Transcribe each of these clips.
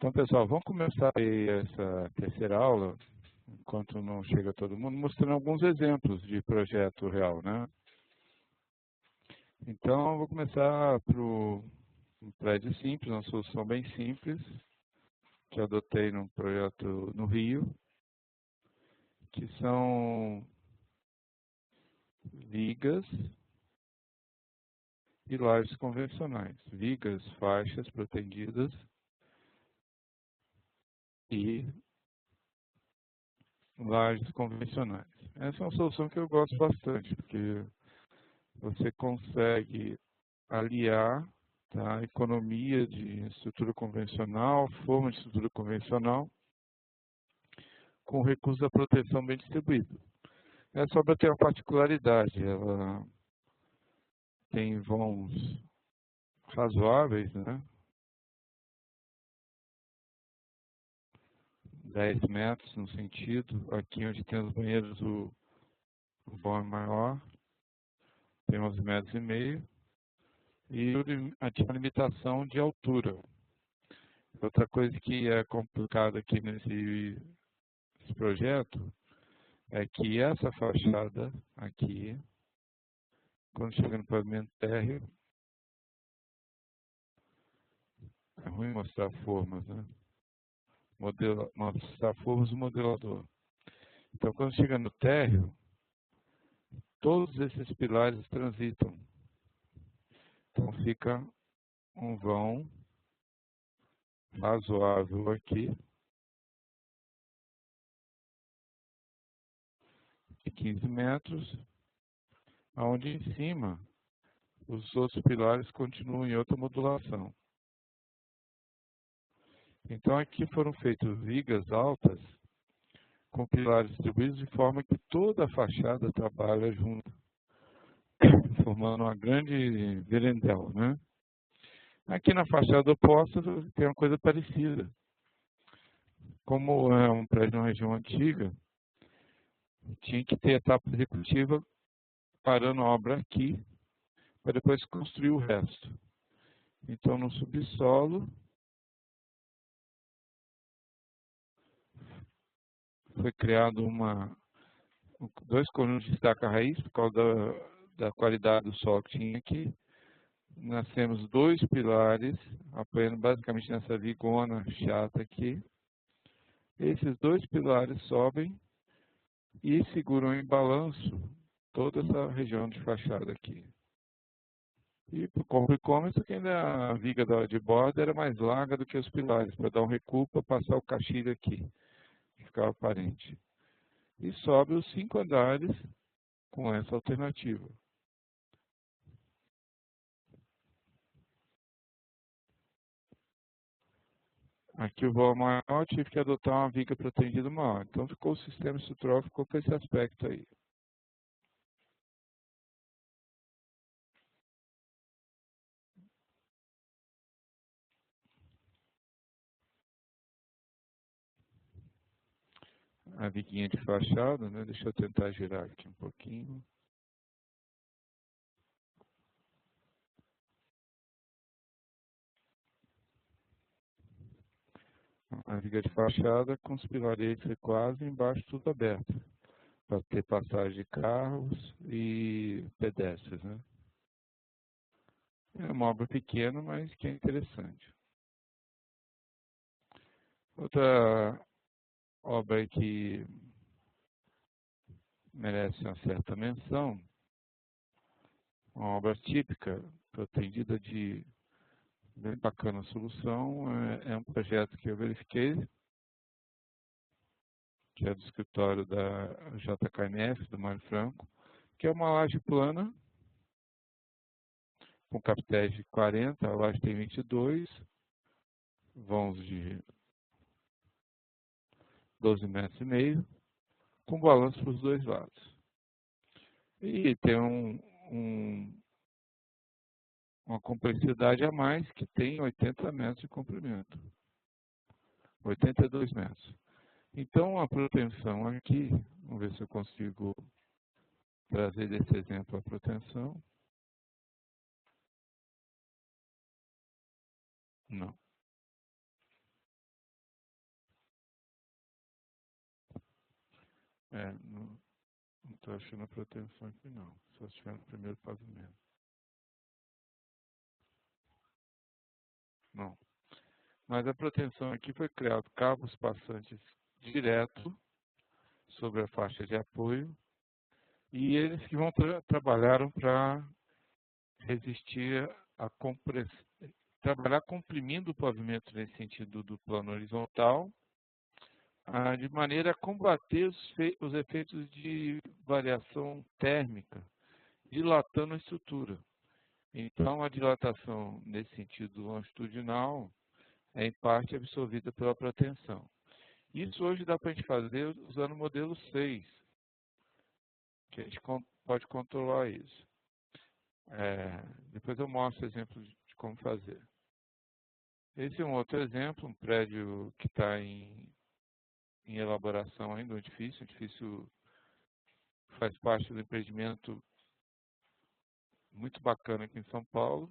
Então, pessoal, vamos começar aí essa terceira aula, enquanto não chega todo mundo, mostrando alguns exemplos de projeto real, né? Então, eu vou começar por um prédio simples, uma solução bem simples, que eu adotei num projeto no Rio, que são vigas e lajes convencionais. Vigas, faixas protegidas e lajes convencionais. Essa é uma solução que eu gosto bastante, porque você consegue aliar, tá, a economia de estrutura convencional, forma de estrutura convencional, com recursos da proteção bem distribuído. Essa obra tem uma particularidade, ela tem vãos razoáveis, né? 10 metros no sentido, aqui onde tem os banheiros o vão é maior, tem 11 metros e meio, e tinha uma limitação de altura. Outra coisa que é complicada aqui nesse projeto é que essa fachada aqui, quando chega no pavimento térreo, é ruim mostrar formas, né? Mostrar formas do modelador. Então, quando chega no térreo, todos esses pilares transitam. Então, fica um vão razoável aqui, de 15 metros, onde em cima os outros pilares continuam em outra modulação. Então, aqui foram feitas vigas altas com pilares distribuídos de forma que toda a fachada trabalha junto, formando uma grande verendel, né? Aqui na fachada oposta tem uma coisa parecida. Como é um prédio numa região antiga, tinha que ter etapa executiva parando a obra aqui, para depois construir o resto. Então, no subsolo, foi criado dois colunas de estaca raiz, por causa da qualidade do solo que tinha aqui. Nós temos dois pilares, apoiando basicamente nessa vigona chata aqui. Esses dois pilares sobem e seguram em balanço toda essa região de fachada aqui. E complicou isso que ainda a viga de borda era mais larga do que os pilares, para dar um recuo para passar o caixilho aqui, que ficava aparente. E sobe os 5 andares com essa alternativa. Aqui o vão maior, eu tive que adotar uma viga protegida maior. Então ficou o sistema estrutural, ficou com esse aspecto aí. A viguinha de fachada, né? Deixa eu tentar girar aqui um pouquinho. A viga de fachada com os pilaretes quase embaixo tudo aberto, para ter passagem de carros e pedestres, né? É uma obra pequena, mas que é interessante. Outra obra que merece uma certa menção, uma obra típica, pretendida de bem bacana solução, é um projeto que eu verifiquei, que é do escritório da JKMF, do Mário Franco, que é uma laje plana, com capitéis de 40, a laje tem 22, vãos de 12 metros e meio, com balanço para os dois lados. E tem uma complexidade a mais, que tem 80 metros de comprimento, 82 metros. Então, a proteção aqui, vamos ver se eu consigo trazer desse exemplo a proteção. Não. Não estou achando a proteção aqui não, só se estiver no primeiro pavimento. Não. Mas a proteção aqui foi criado cabos passantes direto sobre a faixa de apoio e eles que trabalharam para resistir à compressão, trabalhar comprimindo o pavimento nesse sentido do plano horizontal, de maneira a combater os efeitos de variação térmica, dilatando a estrutura. Então, a dilatação nesse sentido longitudinal é em parte absorvida pela proteção. Isso hoje dá para a gente fazer usando o modelo 6, que a gente pode controlar isso. Depois eu mostro exemplos de como fazer. Esse é um outro exemplo, um prédio que está em elaboração ainda, um edifício faz parte do empreendimento muito bacana aqui em São Paulo,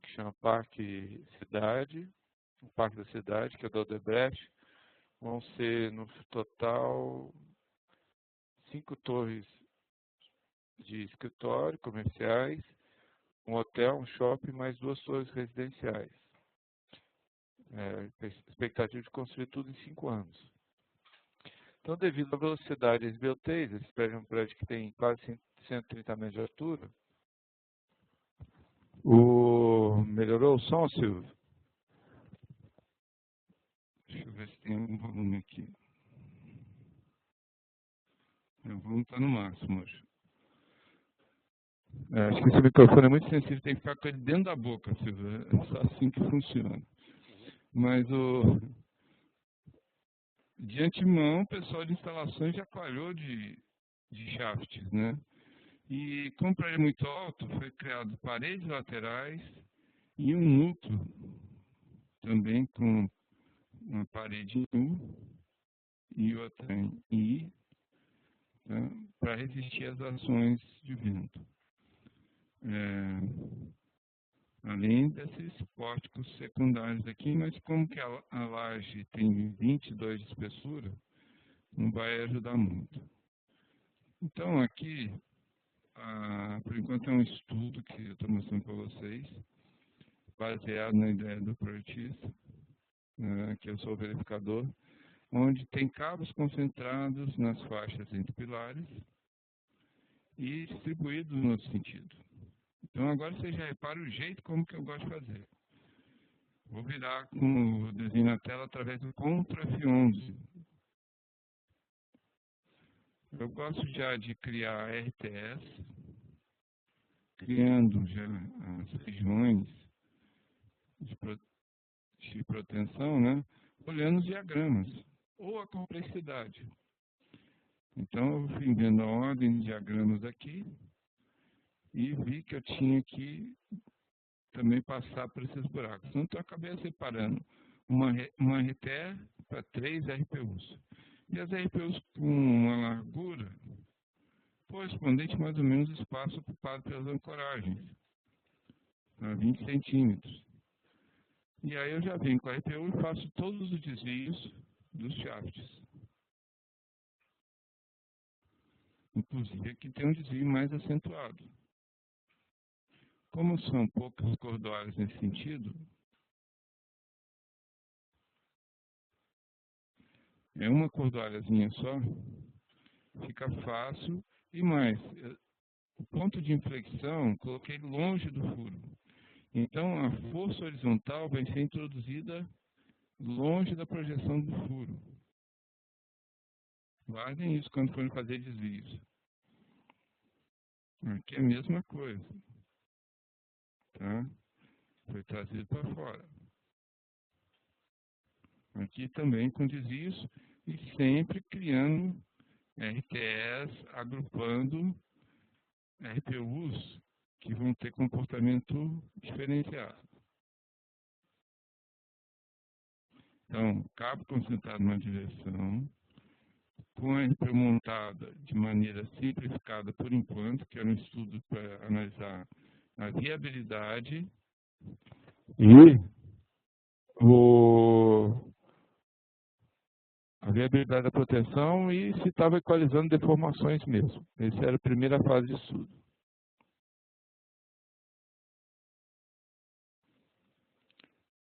que chama Parque Cidade, o Parque da Cidade, que é da Odebrecht. Vão ser, no total, 5 torres de escritório, comerciais, um hotel, um shopping, mais 2 torres residenciais. Expectativa de construir tudo em 5 anos. Então, devido à velocidade e às esbeltez, esse prédio é um prédio que tem quase 130 metros de altura. Melhorou o som, Silvio? Deixa eu ver se tem algum volume aqui. O volume está no máximo hoje. Acho que esse microfone é muito sensível, tem que ficar com ele dentro da boca, Silvio. É só assim que funciona. Mas de antemão, o pessoal de instalações já falhou de shafts, né? E como o prédio é muito alto, foi criado paredes laterais e um núcleo, também com uma parede em U e outra em I, tá? Para resistir às ações de vento. Além desses pórticos secundários aqui, mas como que a laje tem 22 de espessura, não vai ajudar muito. Então aqui, por enquanto é um estudo que eu estou mostrando para vocês, baseado na ideia do projetista, que eu sou o verificador, onde tem cabos concentrados nas faixas entre pilares e distribuídos no outro sentido. Então agora você já repara o jeito como que eu gosto de fazer. Vou virar com o desenho na tela através do Ctrl F11. Eu gosto já de criar RTS, criando já as regiões de proteção, né, olhando os diagramas, ou a complexidade. Então, eu fui vendo a ordem de diagramas aqui e vi que eu tinha que também passar por esses buracos. Então, eu acabei separando uma RTE para 3 RPUs. E as RPUs com uma largura correspondente mais ou menos ao espaço ocupado pelas ancoragens, a 20 centímetros. E aí eu já venho com a RPU e faço todos os desvios dos shafts. Inclusive aqui tem um desvio mais acentuado. Como são poucas cordoalhas nesse sentido, é uma cordoalhazinha só, fica fácil e mais. O ponto de inflexão, coloquei longe do furo. Então, a força horizontal vai ser introduzida longe da projeção do furo. Guardem isso quando forem fazer desvios. Aqui é a mesma coisa. Tá? Foi trazido para fora. Aqui também com desvios e sempre criando RTS, agrupando RPUs que vão ter comportamento diferenciado. Então, cabo concentrado numa direção, com a RPU montada de maneira simplificada por enquanto, que era um estudo para analisar a viabilidade e a viabilidade da proteção e se estava equalizando deformações mesmo. Essa era a primeira fase de estudo.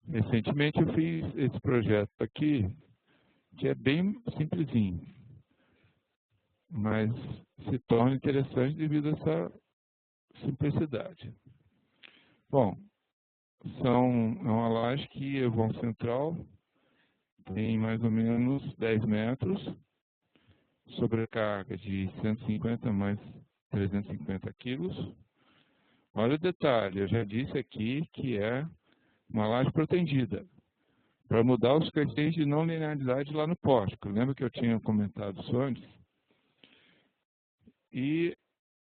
Recentemente eu fiz esse projeto aqui, que é bem simplesinho, mas se torna interessante devido a essa simplicidade. Bom, é uma laje que é vão central, tem mais ou menos 10 metros, sobrecarga de 150 mais 350 quilos. Olha o detalhe, eu já disse aqui que é uma laje protegida, para mudar os coeficientes de não linearidade lá no pórtico. Lembra que eu tinha comentado isso antes? E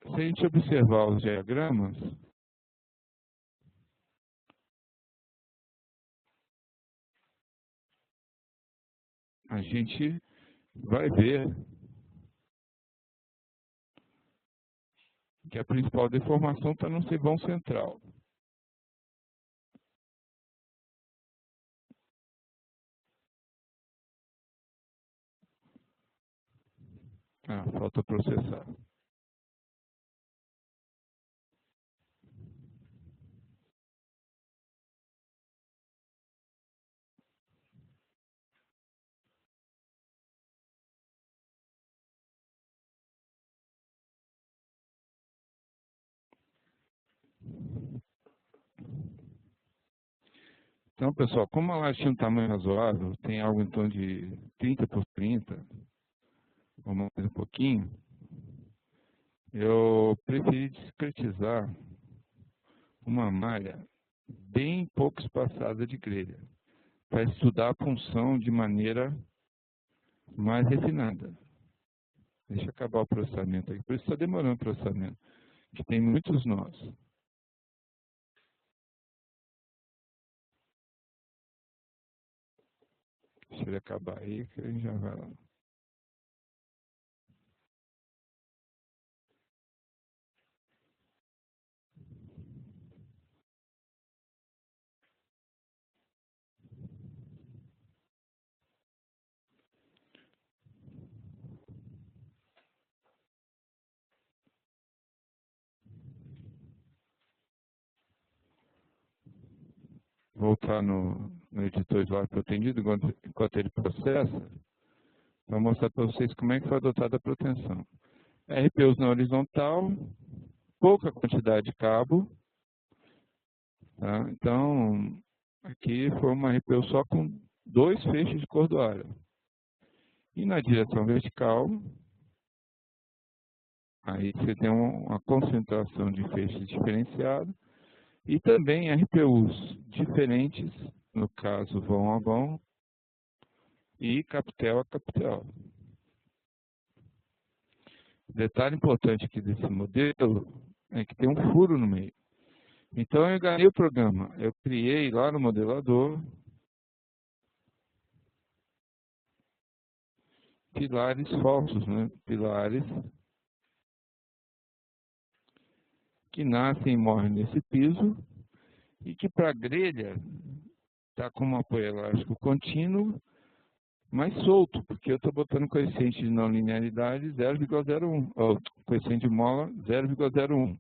se a gente observar os diagramas, a gente vai ver que a principal deformação está no cevão central. Ah, falta processar. Então, pessoal, como a laje tinha um tamanho razoável, tem algo em torno de 30 por 30, ou mais um pouquinho, eu preferi discretizar uma malha bem pouco espaçada de grelha, para estudar a função de maneira mais refinada. Deixa eu acabar o processamento aqui, por isso está demorando o processamento, que tem muitos nós. Deixa ele acabar aí, que a gente já vai lá. Voltar no editor de laje protegido enquanto ele processa, para mostrar para vocês como é que foi adotada a proteção. RPUs na horizontal, pouca quantidade de cabo, tá? Então, aqui foi uma RPU só com 2 feixes de cordoária. E na direção vertical, aí você tem uma concentração de feixes diferenciado e também RPUs diferentes, no caso vão a vão e capitel a capitel. Detalhe importante aqui desse modelo é que tem um furo no meio. Então eu enganei o programa, eu criei lá no modelador pilares falsos, né? Pilares que nascem e morrem nesse piso e que para a grelha está com um apoio elástico contínuo, mas solto, porque eu estou botando coeficiente de não linearidade 0,01, ou coeficiente de mola 0,01.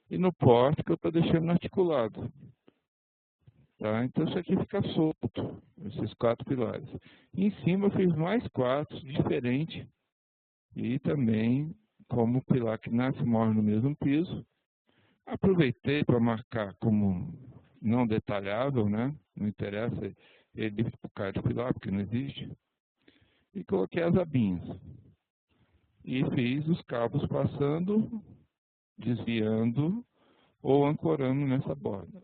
E no pórtico eu estou deixando articulado. Tá? Então isso aqui fica solto, esses 4 pilares. E em cima eu fiz mais 4 diferentes, e também como pilar que nasce e morre no mesmo piso. Aproveitei para marcar como não detalhável, né? Não interessa ele ficar de pilar, porque não existe. E coloquei as abinhas. E fiz os cabos passando, desviando ou ancorando nessa borda.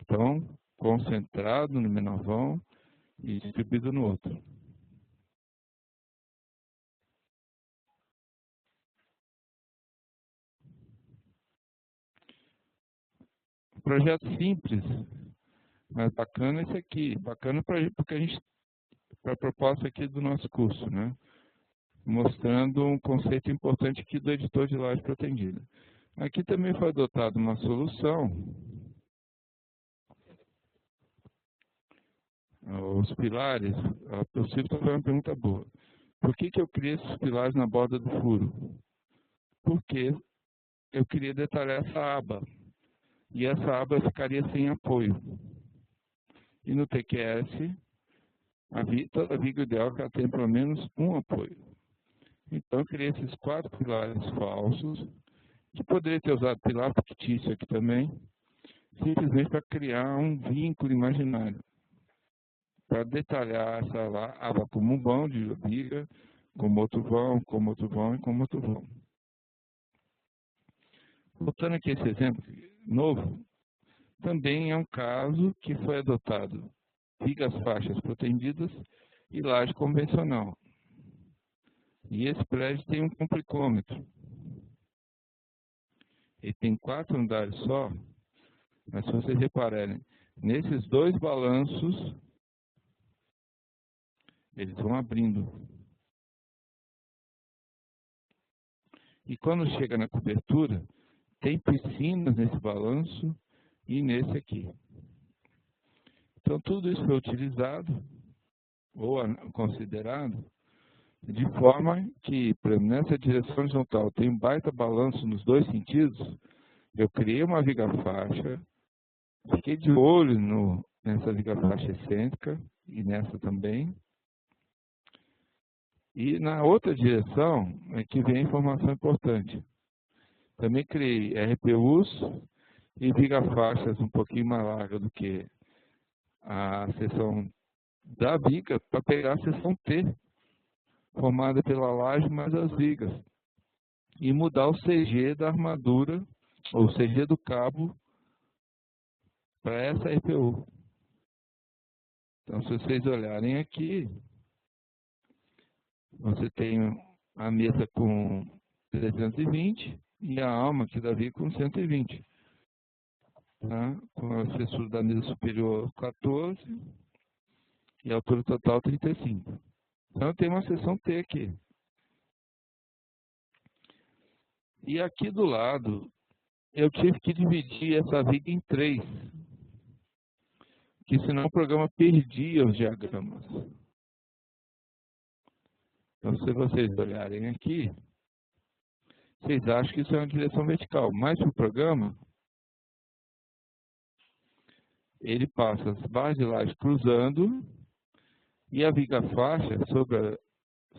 Então, concentrado no menorvão e distribuído no outro. Projeto simples, mas bacana esse aqui. Bacana porque a gente, para a proposta aqui do nosso curso, né? Mostrando um conceito importante aqui do editor de laje pretendida. Aqui também foi adotada uma solução os pilares, o Silvio está fazendo uma pergunta boa. Por que eu criei esses pilares na borda do furo? Porque eu queria detalhar essa aba. E essa aba ficaria sem apoio. E no TQS, toda viga ideal é que ela tenha pelo menos um apoio. Então eu criei esses 4 pilares falsos, que poderia ter usado pilar fictício aqui também, simplesmente para criar um vínculo imaginário, para detalhar essa aba como um vão de viga, como outro vão, como outro vão e como outro vão. Voltando aqui a esse exemplo novo, também é um caso que foi adotado vigas faixas protendidas e laje convencional. E esse prédio tem um complicômetro. Ele tem 4 andares só, mas se vocês repararem, nesses 2 balanços, eles vão abrindo. E quando chega na cobertura, tem piscinas nesse balanço e nesse aqui. Então tudo isso foi utilizado, ou considerado, de forma que, nessa direção horizontal, tem um baita balanço nos 2 sentidos. Eu criei uma viga faixa, fiquei de olho nessa viga faixa excêntrica e nessa também. E na outra direção é que vem a informação importante. Também criei RPUs e viga faixas um pouquinho mais larga do que a seção da viga para pegar a seção T, formada pela laje mais as vigas, e mudar o CG da armadura, ou o CG do cabo, para essa RPU. Então, se vocês olharem aqui, você tem a mesa com 320 e a alma aqui da viga com 120. Tá? Com a espessura da mesa superior 14 e a altura total 35. Então, tem uma seção T aqui. E aqui do lado, eu tive que dividir essa viga em 3, que senão o programa perdia os diagramas. Então, se vocês olharem aqui, vocês acham que isso é uma direção vertical, mas o programa, ele passa as barras de laje cruzando e a viga faixa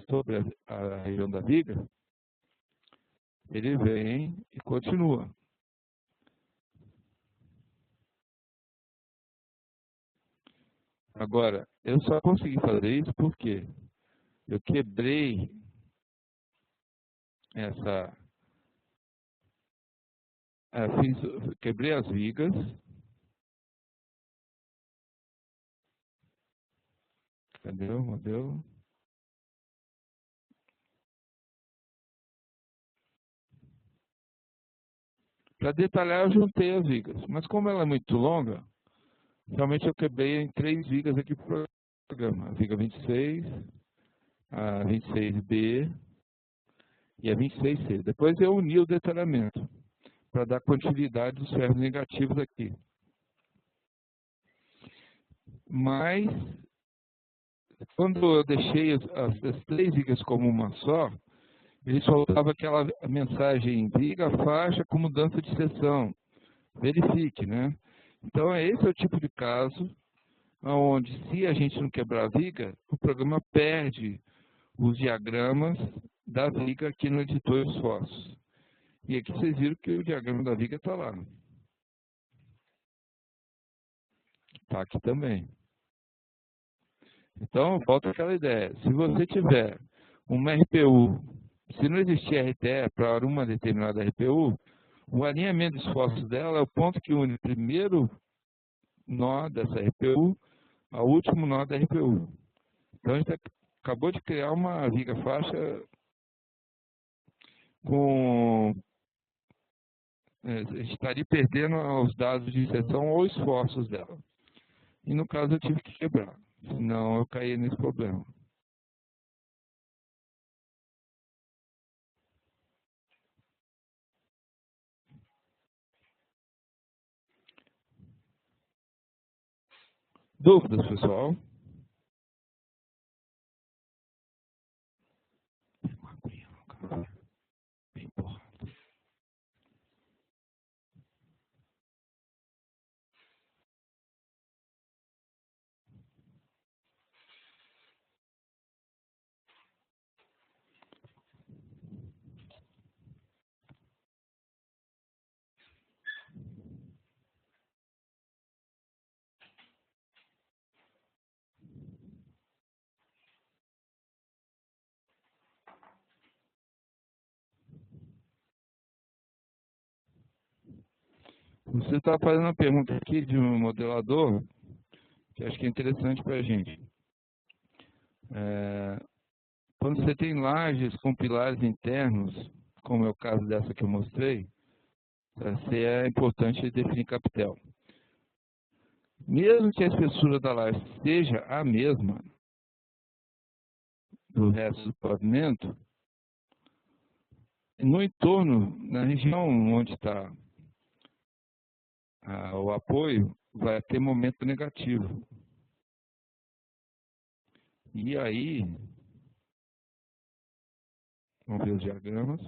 sobre a região da viga, ele vem e continua. Agora, eu só consegui fazer isso porque eu quebrei quebrei as vigas. Cadê o modelo? Para detalhar, eu juntei as vigas. Mas como ela é muito longa, realmente eu quebrei em 3 vigas aqui para o programa. A viga 26, a 26B e a 26C. Depois eu uni o detalhamento para dar continuidade dos ferros negativos aqui. Mas, quando eu deixei as 3 vigas como uma só, ele soltava aquela mensagem: viga faixa com mudança de seção. Verifique, né? Então, esse é o tipo de caso onde, se a gente não quebrar a viga, o programa perde os diagramas da viga aqui no editor de esforços. E aqui vocês viram que o diagrama da viga está lá. Está aqui também. Então, volta àquela ideia. Se você tiver uma RPU, se não existir RTE para uma determinada RPU, o alinhamento de esforços dela é o ponto que une o primeiro nó dessa RPU ao último nó da RPU. Então, a gente acabou de criar uma viga faixa com... a gente estaria perdendo os dados de inserção ou esforços dela. E no caso eu tive que quebrar, senão eu caía nesse problema. Dúvidas, pessoal? Você está fazendo uma pergunta aqui de um modelador que acho que é interessante para a gente. Quando você tem lajes com pilares internos, como é o caso dessa que eu mostrei, é importante definir capitel. Mesmo que a espessura da laje seja a mesma do resto do pavimento, no entorno, na região onde está o apoio, vai ter momento negativo. E aí, vamos ver os diagramas.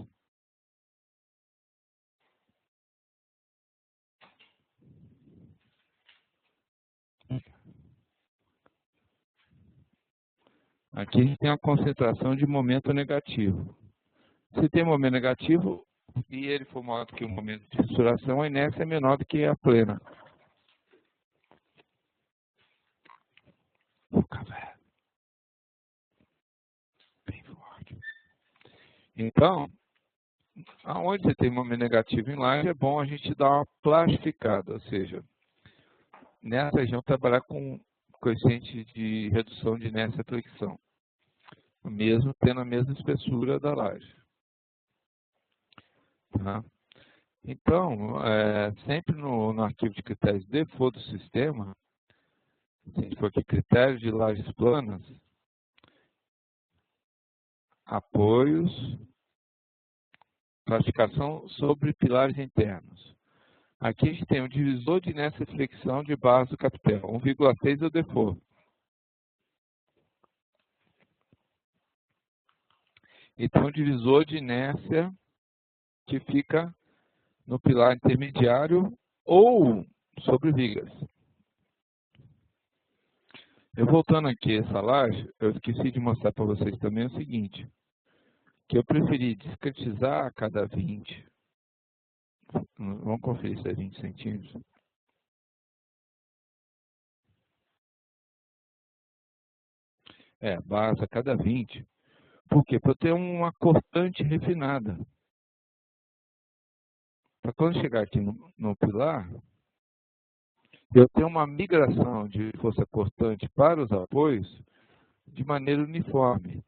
Aqui tem a concentração de momento negativo. Se tem momento negativo e ele for maior do que o momento de fissuração, a inércia é menor do que a plena. Bem forte. Então, aonde você tem momento negativo em laje, é bom a gente dar uma plastificada, ou seja, nessa região trabalhar com coeficiente de redução de inércia e flexão, mesmo tendo a mesma espessura da laje. Tá? Então, sempre no arquivo de critérios default do sistema, se a gente for aqui, critérios de lajes planas, apoios, classificação sobre pilares internos. Aqui a gente tem um divisor de inércia e flexão de base do capitel, 1,6 é o default. E tem um divisor de inércia que fica no pilar intermediário ou sobre vigas. Eu voltando aqui essa laje, eu esqueci de mostrar para vocês também o seguinte, que eu preferi discretizar a cada 20. Vamos conferir se é 20 centímetros. Base a cada 20. Por quê? Para eu ter uma cortante refinada. Para quando chegar aqui no pilar, eu ter uma migração de força cortante para os apoios de maneira uniforme.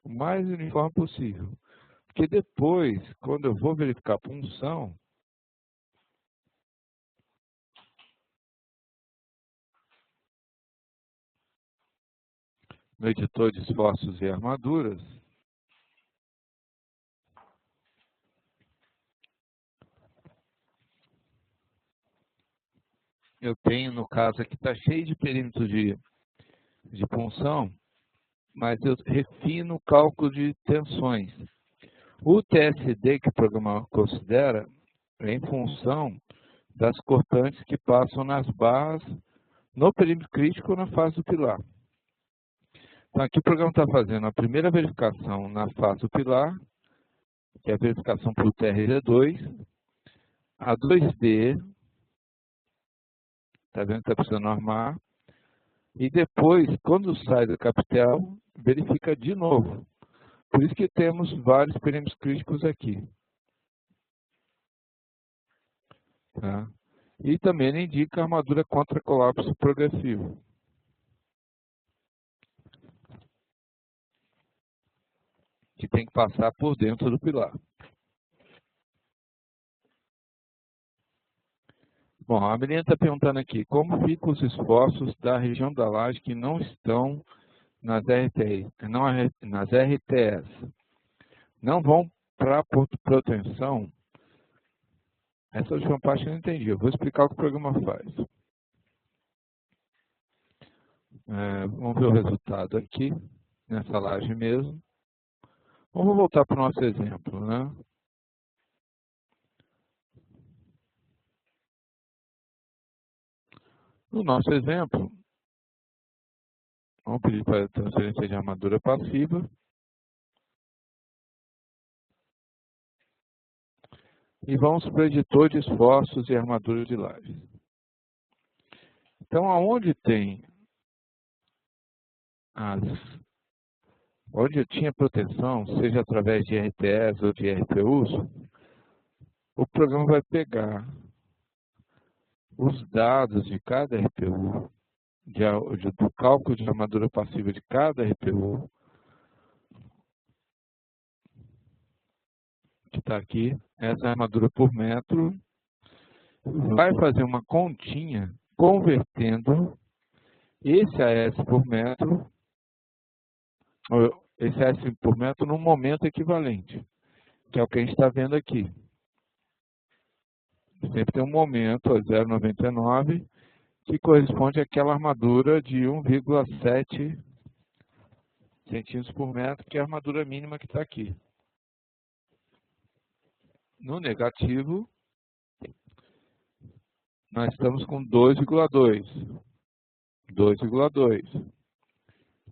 O mais uniforme possível. Porque depois, quando eu vou verificar a punção, no editor de esforços e armaduras, eu tenho, no caso aqui, está cheio de perímetros de punção, mas eu refino o cálculo de tensões. O TSD que o programa considera é em função das cortantes que passam nas barras, no perímetro crítico ou na face do pilar. Então aqui o programa está fazendo a primeira verificação na face do pilar, que é a verificação por TRD2, a 2D, está vendo que está precisando armar, e depois, quando sai do capitel, verifica de novo. Por isso que temos vários perímetros críticos aqui. Tá? E também ele indica a armadura contra colapso progressivo. Que tem que passar por dentro do pilar. Bom, a menina está perguntando aqui, como ficam os esforços da região da laje que não estão nas RTS? Não vão para a proteção? Essa última parte eu não entendi. Eu vou explicar o que o programa faz. Vamos ver o resultado aqui, nessa laje mesmo. Vamos voltar para o nosso exemplo, né? No nosso exemplo, vamos pedir para a transferência de armadura passiva. E vamos para o editor de esforços e armadura de lajes. Então, aonde tem onde eu tinha proteção, seja através de RTS ou de RPUs, o programa vai pegar os dados de cada RPU, do cálculo de armadura passiva de cada RPU, que está aqui, essa armadura por metro, vai fazer uma continha convertendo esse AS por metro, esse AS por metro num momento equivalente, que é o que a gente está vendo aqui. Sempre tem um momento, 0,99, que corresponde àquela armadura de 1,7 centímetros por metro, que é a armadura mínima que está aqui. No negativo, nós estamos com 2,2. 2,2.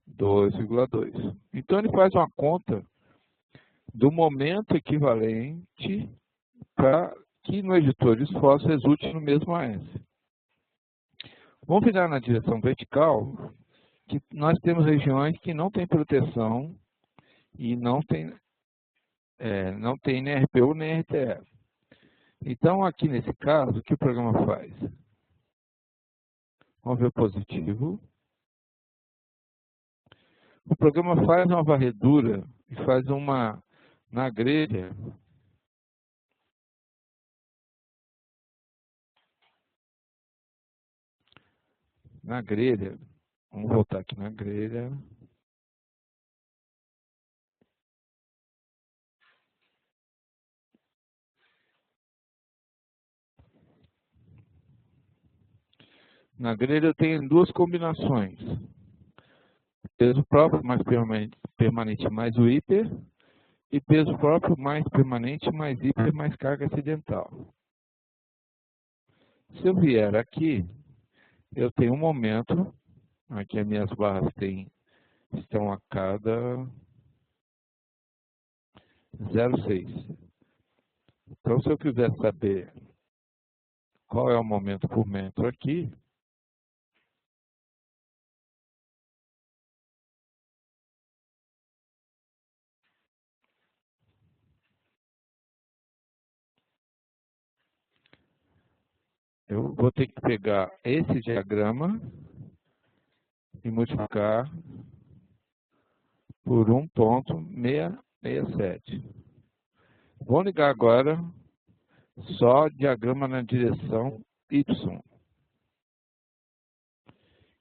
2,2. Então, ele faz uma conta do momento equivalente para que no editor de esforço resulte no mesmo AS. Vamos virar na direção vertical, que nós temos regiões que não tem proteção e não tem nem RPU nem RTE. Então, aqui nesse caso, o que o programa faz? Vamos ver o positivo. O programa faz uma varredura e faz uma na grelha. Na grelha, vamos voltar aqui na grelha. Na grelha eu tenho duas combinações. Peso próprio mais permanente mais o hiper, e peso próprio mais permanente mais hiper mais carga acidental. Se eu vier aqui, eu tenho um momento, aqui as minhas barras estão a cada 0,6. Então, se eu quiser saber qual é o momento por metro aqui, eu vou ter que pegar esse diagrama e multiplicar por 1,667. Vou ligar agora só diagrama na direção Y.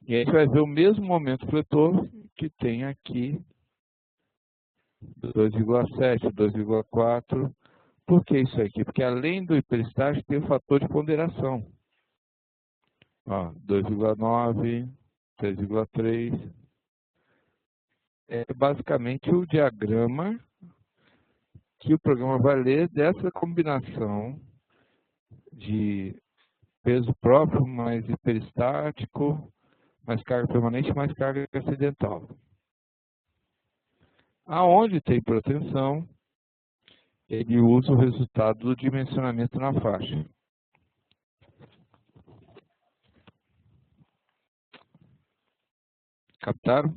E aí a gente vai ver o mesmo momento fletor que tem aqui, 2,7, 2,4. Por que isso aqui? Porque além do hiperestático tem o fator de ponderação. 2,9, 3,3. É basicamente o diagrama que o programa vai ler dessa combinação de peso próprio mais hiperestático, mais carga permanente, mais carga acidental. Aonde tem proteção, ele usa o resultado do dimensionamento na faixa. Captaram?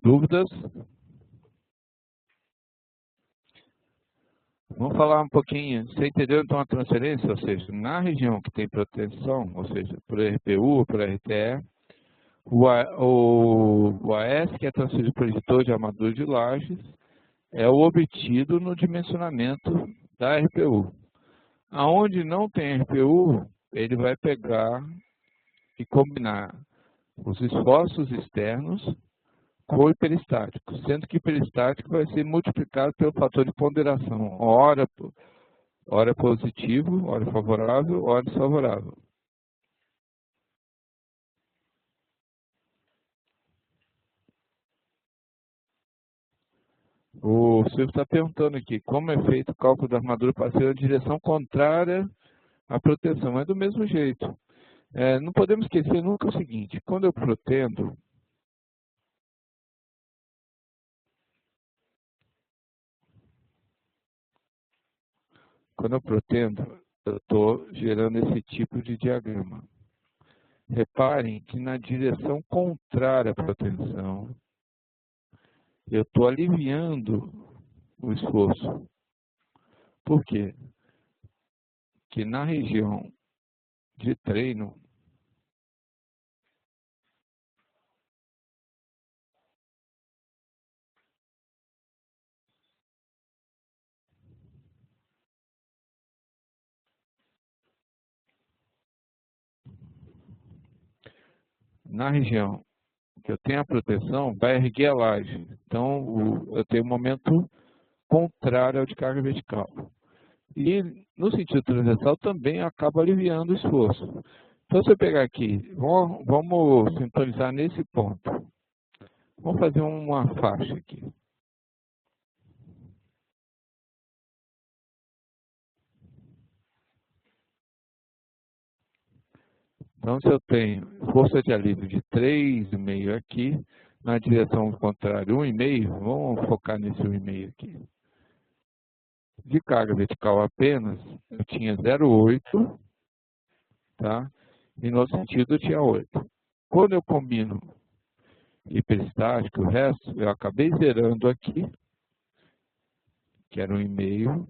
Dúvidas? Vamos falar um pouquinho. Você entendeu então a transferência? Ou seja, na região que tem proteção, ou seja, por RPU ou por RTE, o AS, que é transferido para o editor de armadura de lajes, é o obtido no dimensionamento da RPU. Aonde não tem RPU, ele vai pegar e combinar os esforços externos com o hiperestático, sendo que o hiperestático vai ser multiplicado pelo fator de ponderação, hora positivo, hora favorável, hora desfavorável. O Silvio está perguntando aqui, como é feito o cálculo da armadura passiva em direção contrária à proteção? É do mesmo jeito. Não podemos esquecer nunca o seguinte, quando eu protendo, eu estou gerando esse tipo de diagrama. Reparem que na direção contrária à proteção, eu estou aliviando o esforço. Por quê? Porque na região de treino, que eu tenho a proteção, vai erguer a laje. Então, eu tenho um momento contrário ao de carga vertical. E no sentido transversal também acaba aliviando o esforço. Então, se eu pegar aqui, vamos sintonizar nesse ponto. Vamos fazer uma faixa aqui. Então, se eu tenho força de alívio de 3,5 aqui, na direção contrária 1,5, vamos focar nesse 1,5 aqui. De carga vertical apenas, eu tinha 0,8, tá? E no outro sentido eu tinha 8. Quando eu combino hiperestático, o resto, eu acabei zerando aqui, que era 1,5,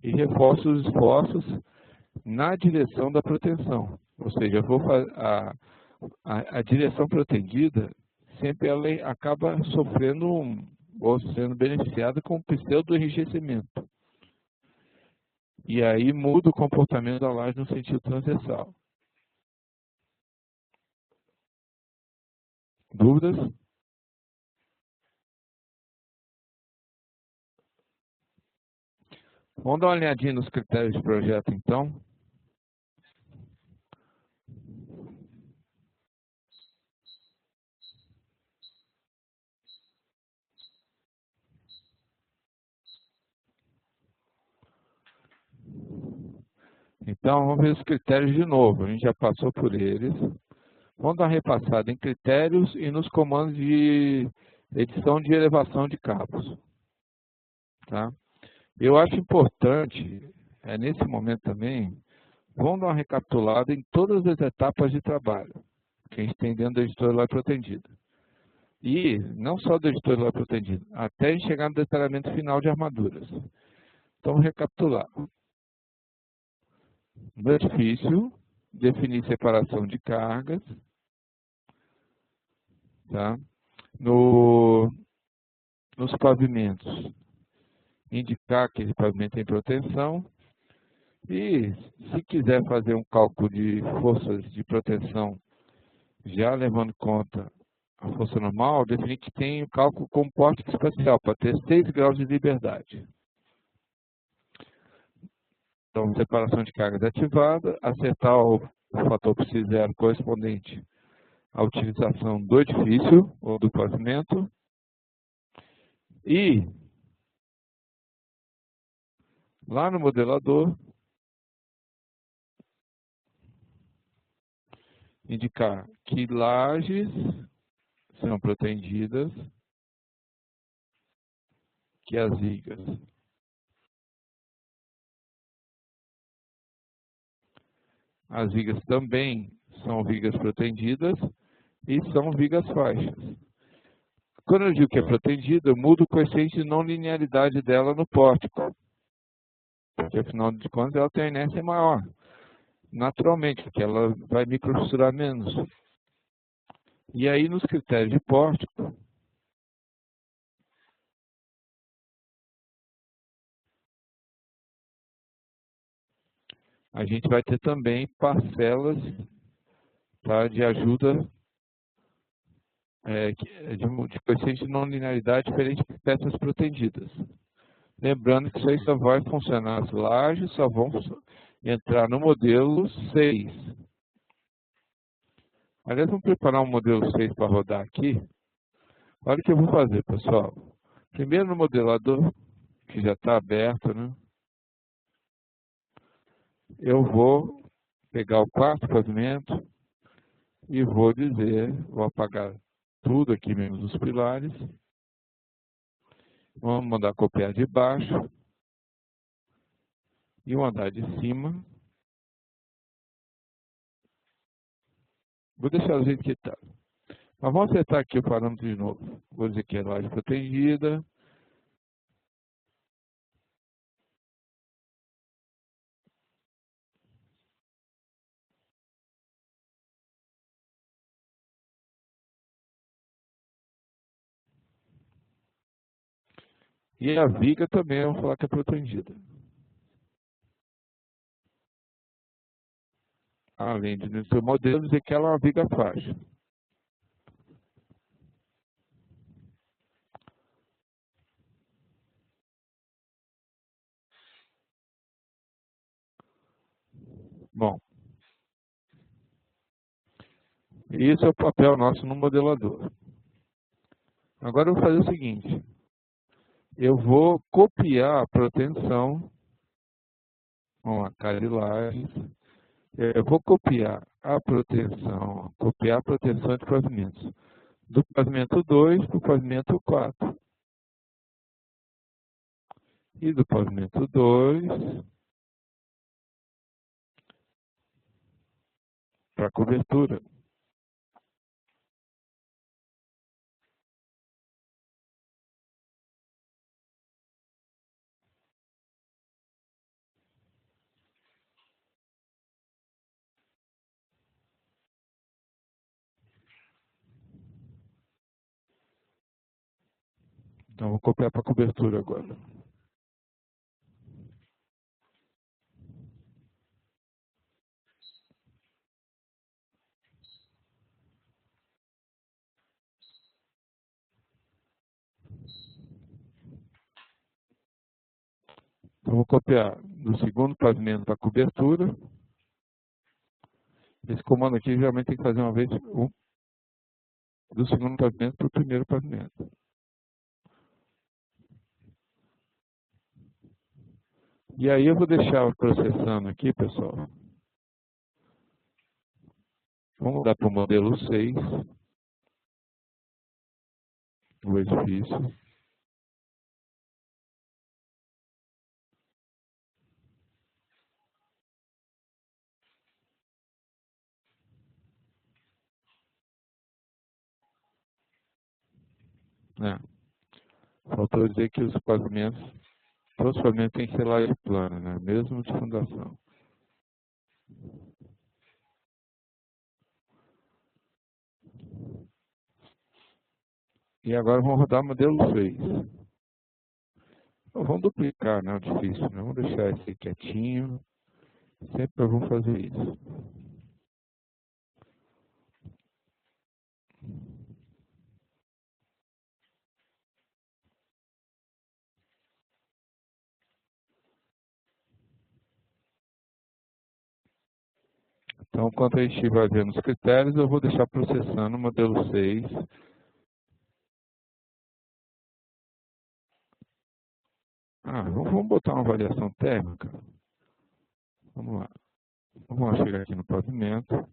e reforço os esforços na direção da proteção. Ou seja, eu vou a direção pretendida, sempre ela acaba sofrendo ou sendo beneficiada com o pseudo-enrijecimento. E aí muda o comportamento da laje no sentido transversal. Dúvidas? Vamos dar uma olhadinha nos critérios de projeto, então. Então, vamos ver os critérios de novo. A gente já passou por eles. Vamos dar uma repassada em critérios e nos comandos de edição de elevação de cabos. Tá? Eu acho importante, nesse momento também, vamos dar uma recapitulada em todas as etapas de trabalho que a gente tem dentro da editora Lógica Pretendida. E não só da editora Lógica Pretendida, até a gente chegar no detalhamento final de armaduras. Então, vamos recapitular. No edifício, definir separação de cargas. Tá? Nos pavimentos, indicar que esse pavimento tem proteção. E se quiser fazer um cálculo de forças de proteção, já levando em conta a força normal, definir que tem o cálculo com porte espacial, para ter 6 graus de liberdade. Então, separação de cargas ativada, acertar o fator psi zero correspondente à utilização do edifício ou do pavimento. E, lá no modelador, indicar que lajes serão protegidas, que as vigas também são vigas protegidas e são vigas faixas. Quando eu digo que é protegida, eu mudo o coeficiente de não linearidade dela no pórtico, porque afinal de contas ela tem a inércia maior, naturalmente, porque ela vai microfisturar menos. E aí nos critérios de pórtico, a gente vai ter também parcelas, tá, de ajuda de coeficiente de não linearidade diferente de peças protegidas. Lembrando que isso aí só vai funcionar, as lajes só vão entrar no modelo 6. Aliás, vamos preparar um modelo 6 para rodar aqui. Olha o que eu vou fazer, pessoal. Primeiro no modelador, que já está aberto, né? Eu vou pegar o quarto pavimento e vou apagar tudo aqui menos os pilares. Vamos mandar copiar de baixo e o andar de cima. Vou deixar do jeito que está. Mas vamos acertar aqui o parâmetro de novo. Vou dizer que é laje protegida. E a viga também, vamos falar que é protegida. Além de no seu modelo dizer que ela é uma viga frágil. Bom, esse é o papel nosso no modelador. Agora eu vou fazer o seguinte. Eu vou copiar a proteção, a carrilagem. Eu vou copiar a proteção de pavimentos. Do pavimento 2 para o pavimento 4. E do pavimento 2 para a cobertura. Então, vou copiar para a cobertura agora. Então, vou copiar do segundo pavimento para a cobertura. Esse comando aqui geralmente tem que fazer uma vez do segundo pavimento para o primeiro pavimento. E aí eu vou deixar processando aqui, pessoal. Vamos mudar para o modelo 6. O edifício. Faltou dizer que os pavimentos, todos os pavimentos têm que ser laje plana, né? Mesmo de fundação. E agora vamos rodar o modelo 6. Então, vamos duplicar, né? O edifício, né? Vamos deixar esse quietinho. Sempre vamos fazer isso. Então, enquanto a gente vai vendo os critérios, eu vou deixar processando o modelo 6. Vamos botar uma variação térmica. Vamos lá. Vamos chegar aqui no pavimento.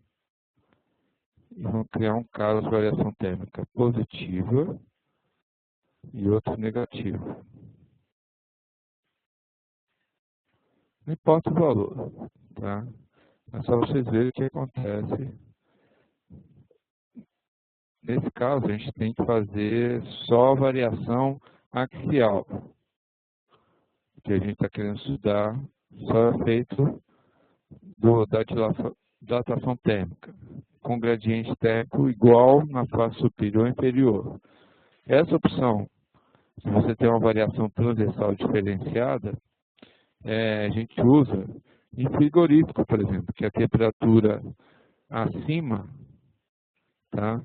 E vamos criar um caso de variação térmica positiva e outro negativo. Não importa o valor, tá? É só vocês verem o que acontece. Nesse caso, a gente tem que fazer só variação axial. Que a gente está querendo estudar só efeito da dilatação térmica, com gradiente térmico igual na face superior ou inferior. Essa opção, se você tem uma variação transversal diferenciada, a gente usa em frigorífico, por exemplo, que a temperatura acima, tá,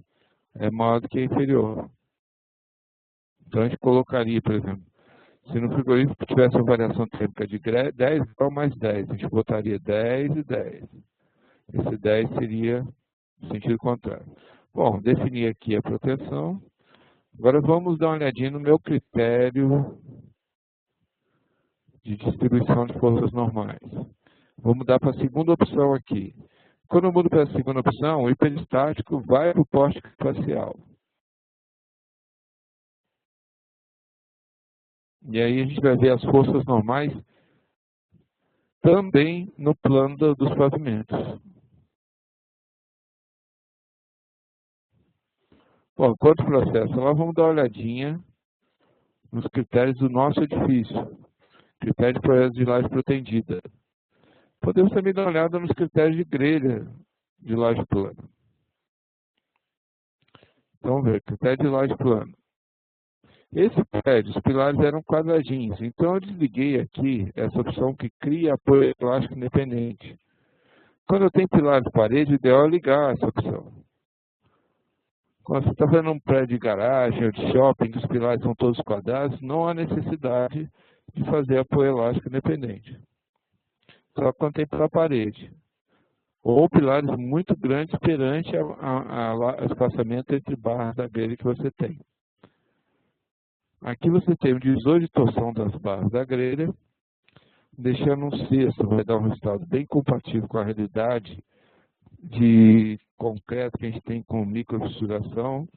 é maior do que a inferior. Então a gente colocaria, por exemplo, se no frigorífico tivesse uma variação térmica de 10 graus mais 10, a gente botaria 10 e 10. Esse 10 seria no sentido contrário. Bom, definir aqui a proteção. Agora vamos dar uma olhadinha no meu critério de distribuição de forças normais. Vou mudar para a segunda opção aqui. Quando eu mudo para a segunda opção, o hiperestático vai para o poste facial. E aí a gente vai ver as forças normais também no plano dos pavimentos. Bom, quanto ao processo, nós vamos dar uma olhadinha nos critérios do nosso edifício. Critério de projeto de laje pretendida. Podemos também dar uma olhada nos critérios de grelha de laje plana. Então, vamos ver, critério de laje plana. Esse prédio, os pilares eram quadradinhos, então eu desliguei aqui essa opção que cria apoio elástico independente. Quando eu tenho pilar de parede, o ideal é ligar essa opção. Quando você está fazendo um prédio de garagem ou de shopping, que os pilares são todos quadrados, não há necessidade de fazer apoio elástico independente. Só quando tem pela parede. Ou pilares muito grandes perante o espaçamento entre barras da grelha que você tem. Aqui você tem o divisor de torção das barras da grelha, deixando um cesto, vai dar um resultado bem compatível com a realidade de concreto que a gente tem com microfissuração,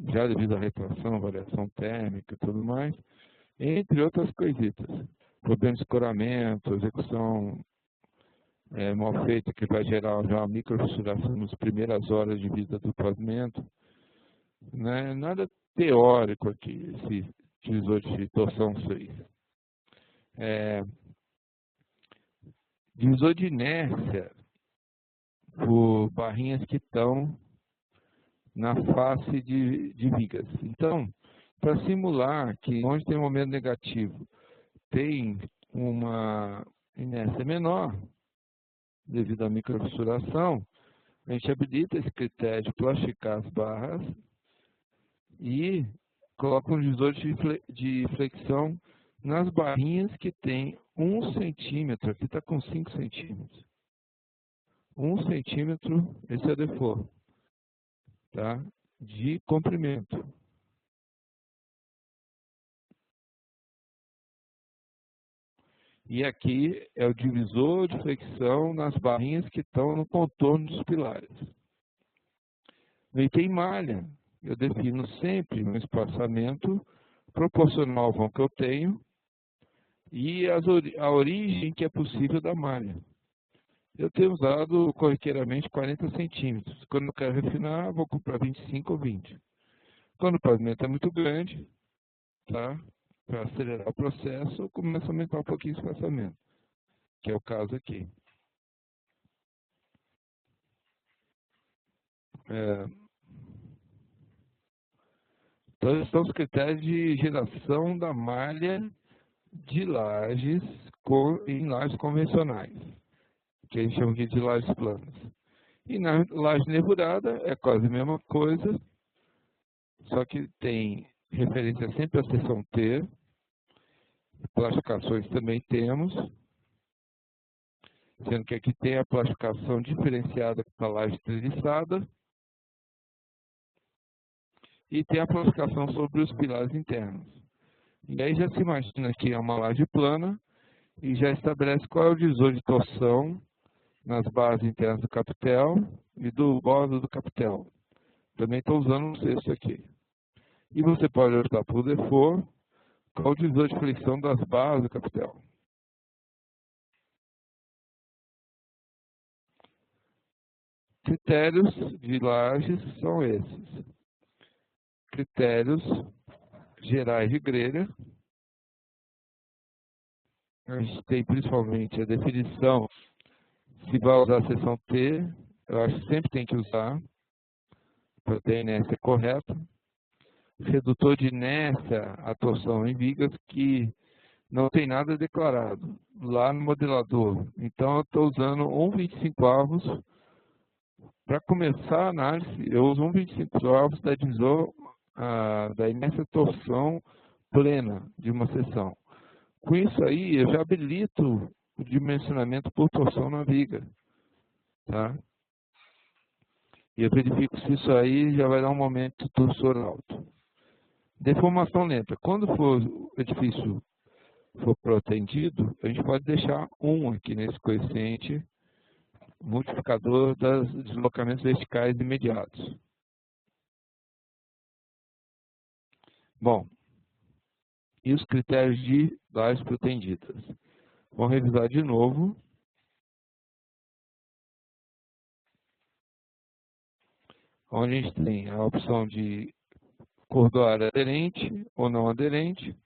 já devido à retração, variação térmica e tudo mais, entre outras coisitas. Problema de escoramento, execução mal feita, que vai gerar já uma microfissuração nas primeiras horas de vida do pavimento. Né? Nada teórico aqui, esse divisor de torção 6. Divisor de inércia por barrinhas que estão na face de vigas. Então, para simular que onde tem um momento negativo tem uma inércia menor, devido à microfissuração, a gente habilita esse critério de plastificar as barras e coloca um divisor de flexão nas barrinhas que tem 1 centímetro, aqui está com 5 centímetros. 1 centímetro, esse é o default, tá? De comprimento. E aqui é o divisor de flexão nas barrinhas que estão no contorno dos pilares. No item malha, eu defino sempre um espaçamento proporcional ao vão que eu tenho e a origem que é possível da malha. Eu tenho usado corriqueiramente 40 centímetros. Quando eu quero refinar, vou comprar 25 ou 20. Quando o pavimento é muito grande, tá? Para acelerar o processo, eu começo a aumentar um pouquinho o espaçamento, que é o caso aqui. Então, esses são os critérios de geração da malha de lajes em lajes convencionais, que a gente chama aqui de lajes planas. E na laje nervurada é quase a mesma coisa, só que tem referência sempre à seção T, plastificações também temos, sendo que aqui tem a plastificação diferenciada para a laje treliçada e tem a plastificação sobre os pilares internos. E aí já se imagina que é uma laje plana e já estabelece qual é o divisor de torção nas barras internas do capitel e do bordo do capitel. Também estou usando um cesto aqui. E você pode ajustar por default qual o divisor de flexão das barras do capitel. Critérios de lajes são esses. Critérios gerais de grelha. A gente tem principalmente a definição, se vai usar a seção T, eu acho que sempre tem que usar, para ter a inércia correta. Redutor de inércia, a torção em vigas, que não tem nada declarado lá no modelador. Então, eu estou usando 1,25 avos. Para começar a análise, eu uso 1,25 avos da divisor da inércia torção plena de uma seção. Com isso aí, eu já habilito o dimensionamento por torção na viga. Tá? E eu verifico se isso aí já vai dar um momento torsor alto. Deformação lenta. Quando o edifício for protendido, a gente pode deixar 1 aqui nesse coeficiente multiplicador dos deslocamentos verticais imediatos. Bom, e os critérios de lajes protendidas? Vamos revisar de novo. onde a gente tem a opção de cordoária aderente ou não aderente,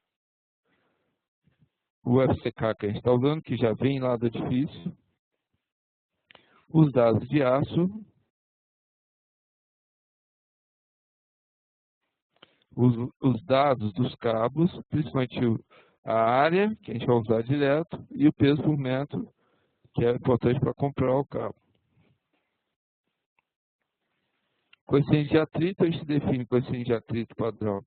o FCK que a gente está usando, que já vem lá do edifício, os dados de aço, os dados dos cabos, principalmente a área, que a gente vai usar direto, e o peso por metro, que é importante para comprar o cabo. Coeficiente de atrito, a gente define coeficiente de atrito padrão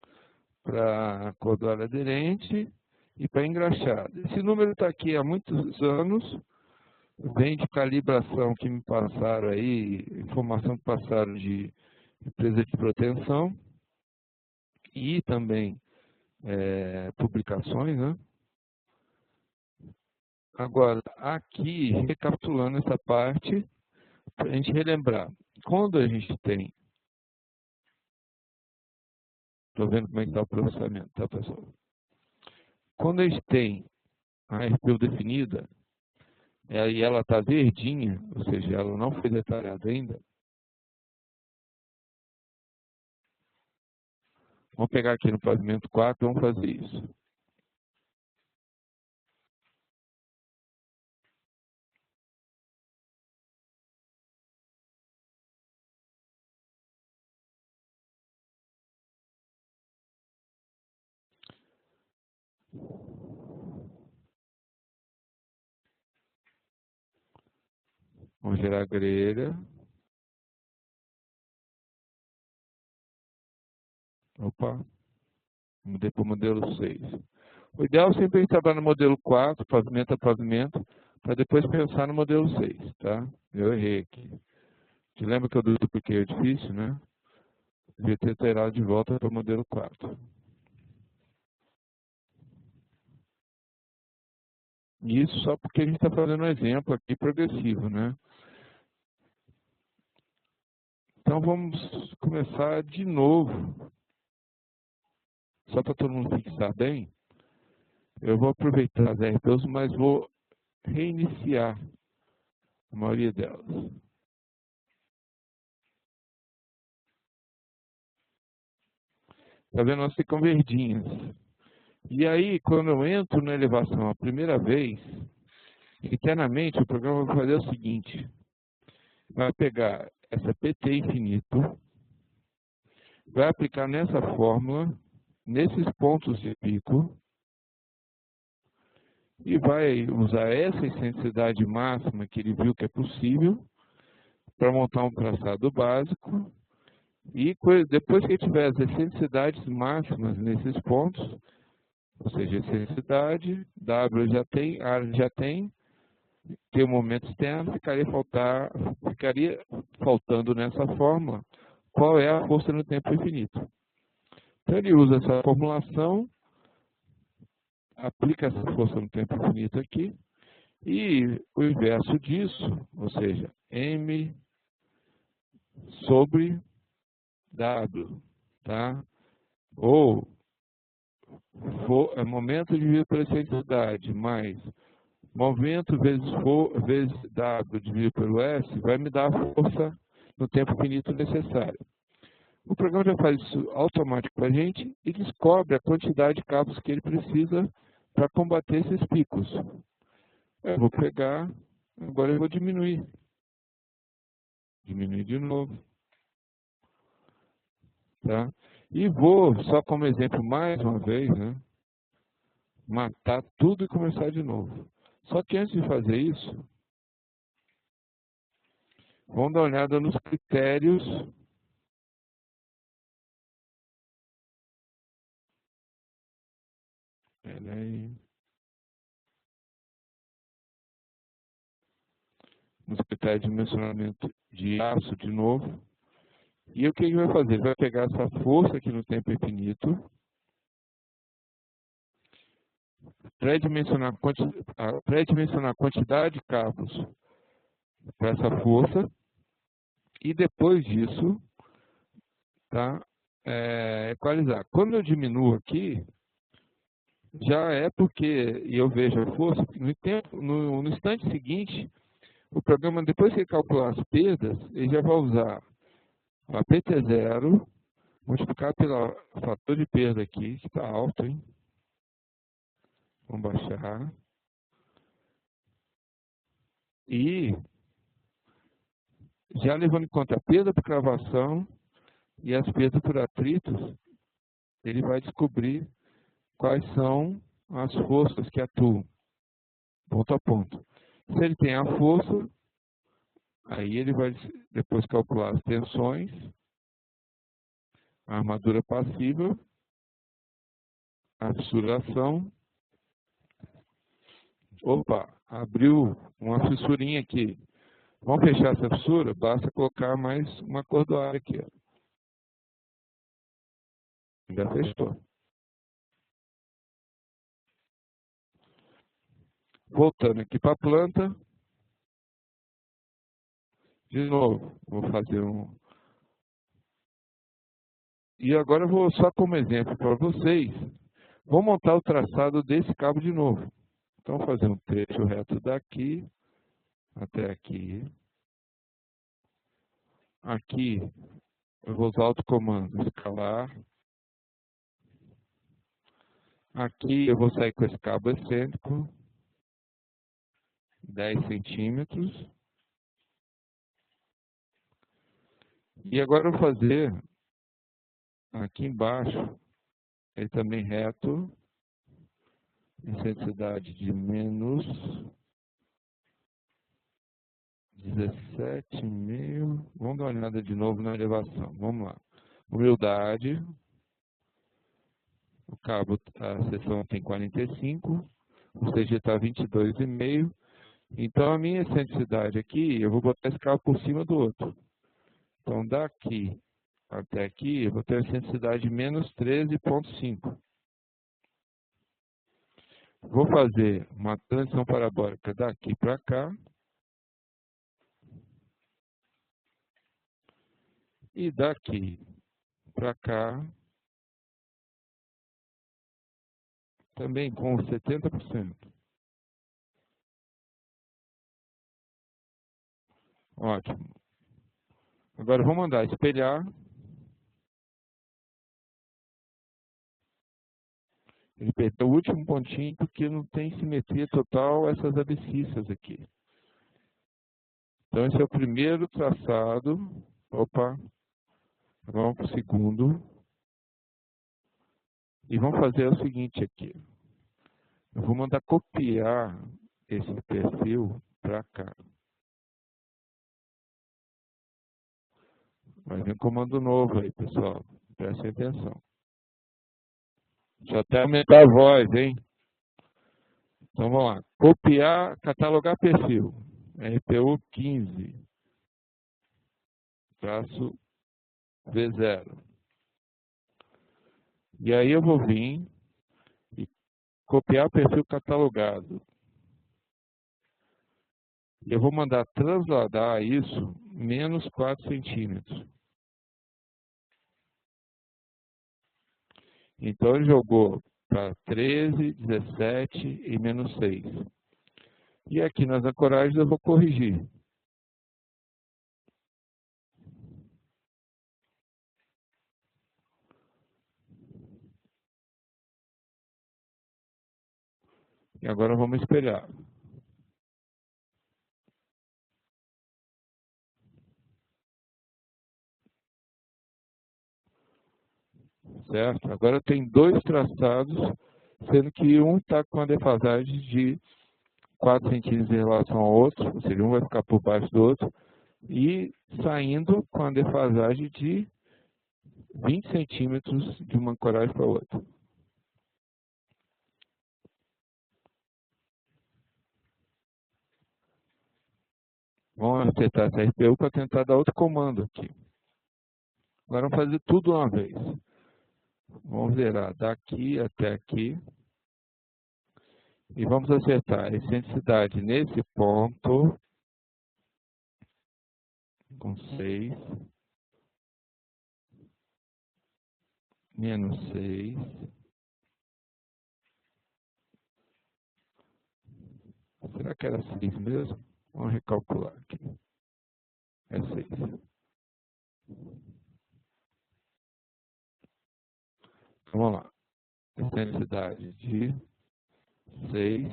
para cordoária aderente e para engraxado. Esse número está aqui há muitos anos, vem de calibração que me passaram aí, informação que passaram de empresa de proteção e também publicações, né? Agora, aqui, recapitulando essa parte, para a gente relembrar, quando a gente tem, estou vendo como é que está o processamento, tá, pessoal? Quando a gente tem a RPU definida, e ela está verdinha, ou seja, ela não foi detalhada ainda, vamos pegar aqui no pavimento 4, vamos fazer isso. Vamos gerar a grelha. Opa, mudei para o modelo 6. O ideal sempre é trabalhar no modelo 4, pavimento a pavimento, para depois pensar no modelo 6, tá? Eu errei aqui. Te lembra que eu dupliquei o edifício, né? Devia ter alterado de volta para o modelo 4. Isso só porque a gente está fazendo um exemplo aqui progressivo, né? Então vamos começar de novo. Só para todo mundo fixar bem, eu vou aproveitar as RPUs, mas vou reiniciar a maioria delas. Tá vendo? Elas ficam verdinhas. E aí, quando eu entro na elevação a primeira vez, internamente o programa vai fazer o seguinte: vai pegar essa PT infinito, vai aplicar nessa fórmula, nesses pontos de pico, e vai usar essa excentricidade máxima que ele viu que é possível para montar um traçado básico. E depois que tiver as excentricidades máximas nesses pontos, ou seja, excentricidade, W já tem, A já tem o momento externo, ficaria faltando nessa fórmula qual é a força no tempo infinito. Então ele usa essa formulação, aplica essa força no tempo infinito aqui, e o inverso disso, ou seja, M sobre W, tá? Ou momento dividido pela excentricidade mais momento vezes W dividido pelo S vai me dar a força no tempo finito necessário. O programa já faz isso automático para a gente e descobre a quantidade de cabos que ele precisa para combater esses picos. Eu vou pegar, agora eu vou diminuir. Diminuir de novo. Tá? E vou, só como exemplo, mais uma vez, né, matar tudo e começar de novo. Só que antes de fazer isso, vamos dar uma olhada nos critérios. Nos critérios de dimensionamento de aço de novo. E o que ele vai fazer? Ele vai pegar essa força aqui no tempo infinito, pré-dimensionar a quantidade de cabos para essa força, e depois disso, tá, equalizar. Quando eu diminuo aqui, já é porque, e eu vejo a força, no instante seguinte, o programa, depois que ele calcular as perdas, ele já vai usar A PT0, multiplicar pelo fator de perda aqui, que está alto, hein? Vamos baixar. E já levando em conta a perda por cravação e as perdas por atritos, ele vai descobrir quais são as forças que atuam, ponto a ponto. Se ele tem a força, aí ele vai depois calcular as tensões, a armadura passiva, a fissuração. Opa, abriu uma fissurinha aqui. Vamos fechar essa fissura? Basta colocar mais uma cordoária aqui. Ó. Já fechou. Voltando aqui para a planta. De novo, vou fazer um... E agora eu vou só como exemplo para vocês. Vou montar o traçado desse cabo de novo. Então, vou fazer um trecho reto daqui até aqui. Aqui, eu vou usar o comando escalar. Aqui, eu vou sair com esse cabo excêntrico. 10 centímetros. E agora eu vou fazer aqui embaixo, ele também reto, intensidade de menos 17,5. Vamos dar uma olhada de novo na elevação. Vamos lá. Humildade. O cabo, a seção tem 45, o CG está 22,5. Então, a minha excentricidade aqui, eu vou botar esse cabo por cima do outro. Então, daqui até aqui, eu vou ter a excentricidade de menos 13,5. Vou fazer uma transição parabólica daqui para cá. E daqui para cá, também com 70%. Ótimo. Agora vou mandar espelhar. Ele perdeu o último pontinho porque não tem simetria total essas abscissas aqui. Então esse é o primeiro traçado. Opa, vamos para o segundo. E vamos fazer o seguinte aqui. Eu vou mandar copiar esse perfil para cá. Vai vir um comando novo aí, pessoal. Prestem atenção. Deixa eu até aumentar a voz, hein? Então vamos lá. Copiar, catalogar perfil. RPU 15. Traço V0. E aí eu vou vir e copiar o perfil catalogado. E eu vou mandar transladar isso menos 4 centímetros. Então ele jogou para 13, 17 e menos 6. E aqui nas ancoragens eu vou corrigir. E agora vamos espelhar. Certo? Agora tem dois traçados, sendo que um está com a defasagem de 4 centímetros em relação ao outro, ou seja, um vai ficar por baixo do outro, e saindo com a defasagem de 20 centímetros de uma ancoragem para a outra. Vamos acertar essa RPU para tentar dar outro comando aqui. Agora vamos fazer tudo uma vez. Vamos zerar daqui até aqui. E vamos acertar a excentricidade nesse ponto. Com 6. Menos 6. Será que era 6 mesmo? Vamos recalcular aqui. É 6. Vamos lá. Excentricidade de 6.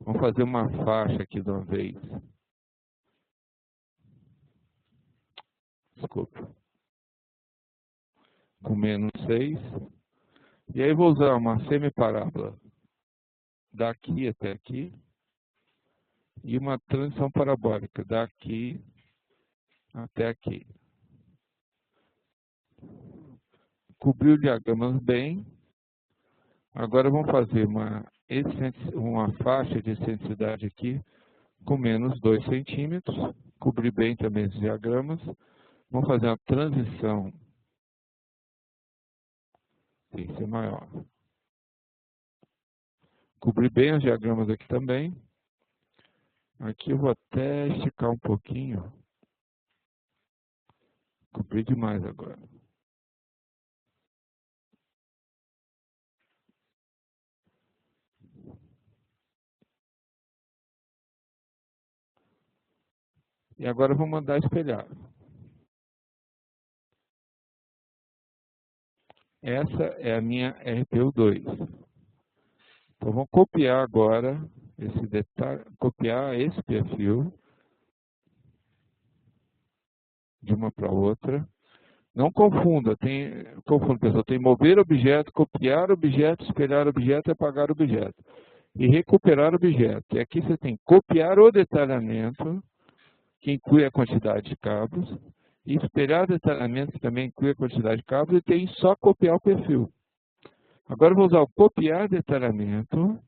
Vamos fazer uma faixa aqui de uma vez. Desculpa. Com menos 6. E aí vou usar uma semiparábola daqui até aqui. E uma transição parabólica daqui até aqui. Cobriu o diagrama bem. Agora vamos fazer uma faixa de excentricidade aqui com menos 2 centímetros. Cobrir bem também os diagramas. Vamos fazer uma transição. Tem que ser maior. Cobrir bem os diagramas aqui também. Aqui eu vou até esticar um pouquinho. Cobri demais agora. E agora eu vou mandar espelhar. Essa é a minha RPU2. Então vamos copiar agora esse detalhe, copiar esse perfil de uma para outra. Não confunda, pessoal, tem mover objeto, copiar objeto, espelhar objeto e apagar objeto. E recuperar objeto. E aqui você tem copiar o detalhamento, que inclui a quantidade de cabos, e espelhar detalhamento, que também inclui a quantidade de cabos, e tem só copiar o perfil. Agora eu vou usar o copiar detalhamento,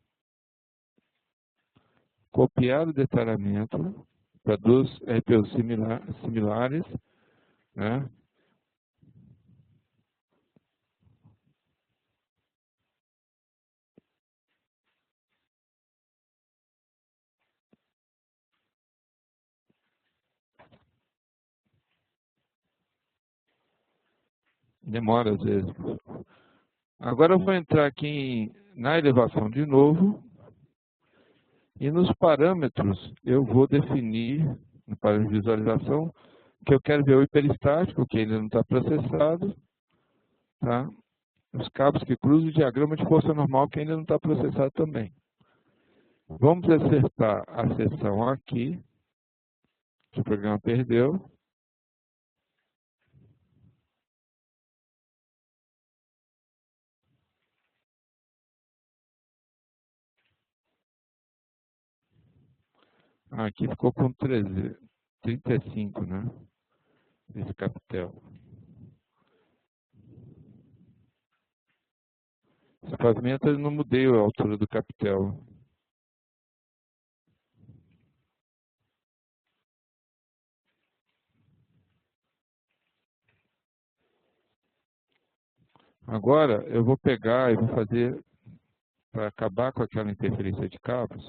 para duas RPUs similares, né? Demora às vezes. Agora eu vou entrar aqui na elevação de novo. E nos parâmetros eu vou definir, no parâmetro de visualização, que eu quero ver o hiperestático, que ainda não está processado. Tá? Os cabos que cruzam o diagrama de força normal, que ainda não está processado também. Vamos acertar a seção aqui, que o programa perdeu. Aqui ficou com 35, né? Esse capitel. Esse pavimento eu não mudei a altura do capitel. Agora eu vou pegar e vou fazer, para acabar com aquela interferência de cabos,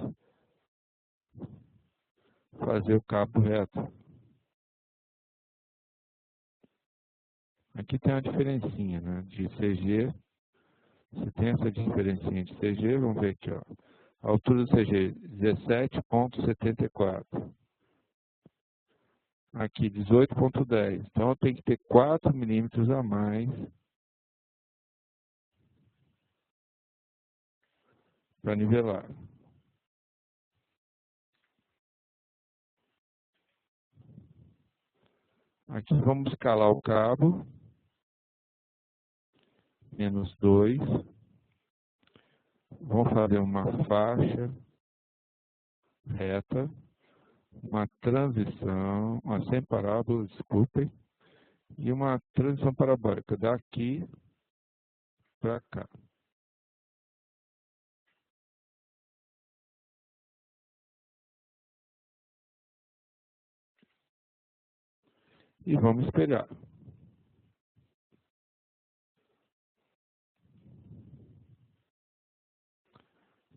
fazer o cabo reto. Aqui tem uma diferencinha, né, de CG. Se tem essa diferencinha de CG, vamos ver aqui, ó. A altura do CG, 17,74. Aqui, 18,10. Então, eu tenho que ter 4 milímetros a mais para nivelar. Aqui, vamos escalar o cabo. Menos 2. Vamos fazer uma faixa reta, uma transição, uma sem parábola, desculpem, e uma transição parabólica daqui para cá. E vamos espelhar.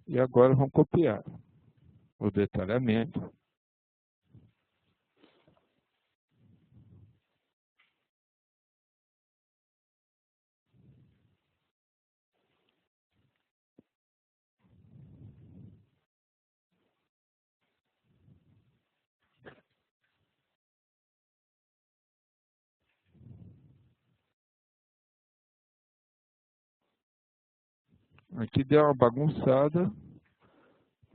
E agora vamos copiar o detalhamento. Aqui deu uma bagunçada,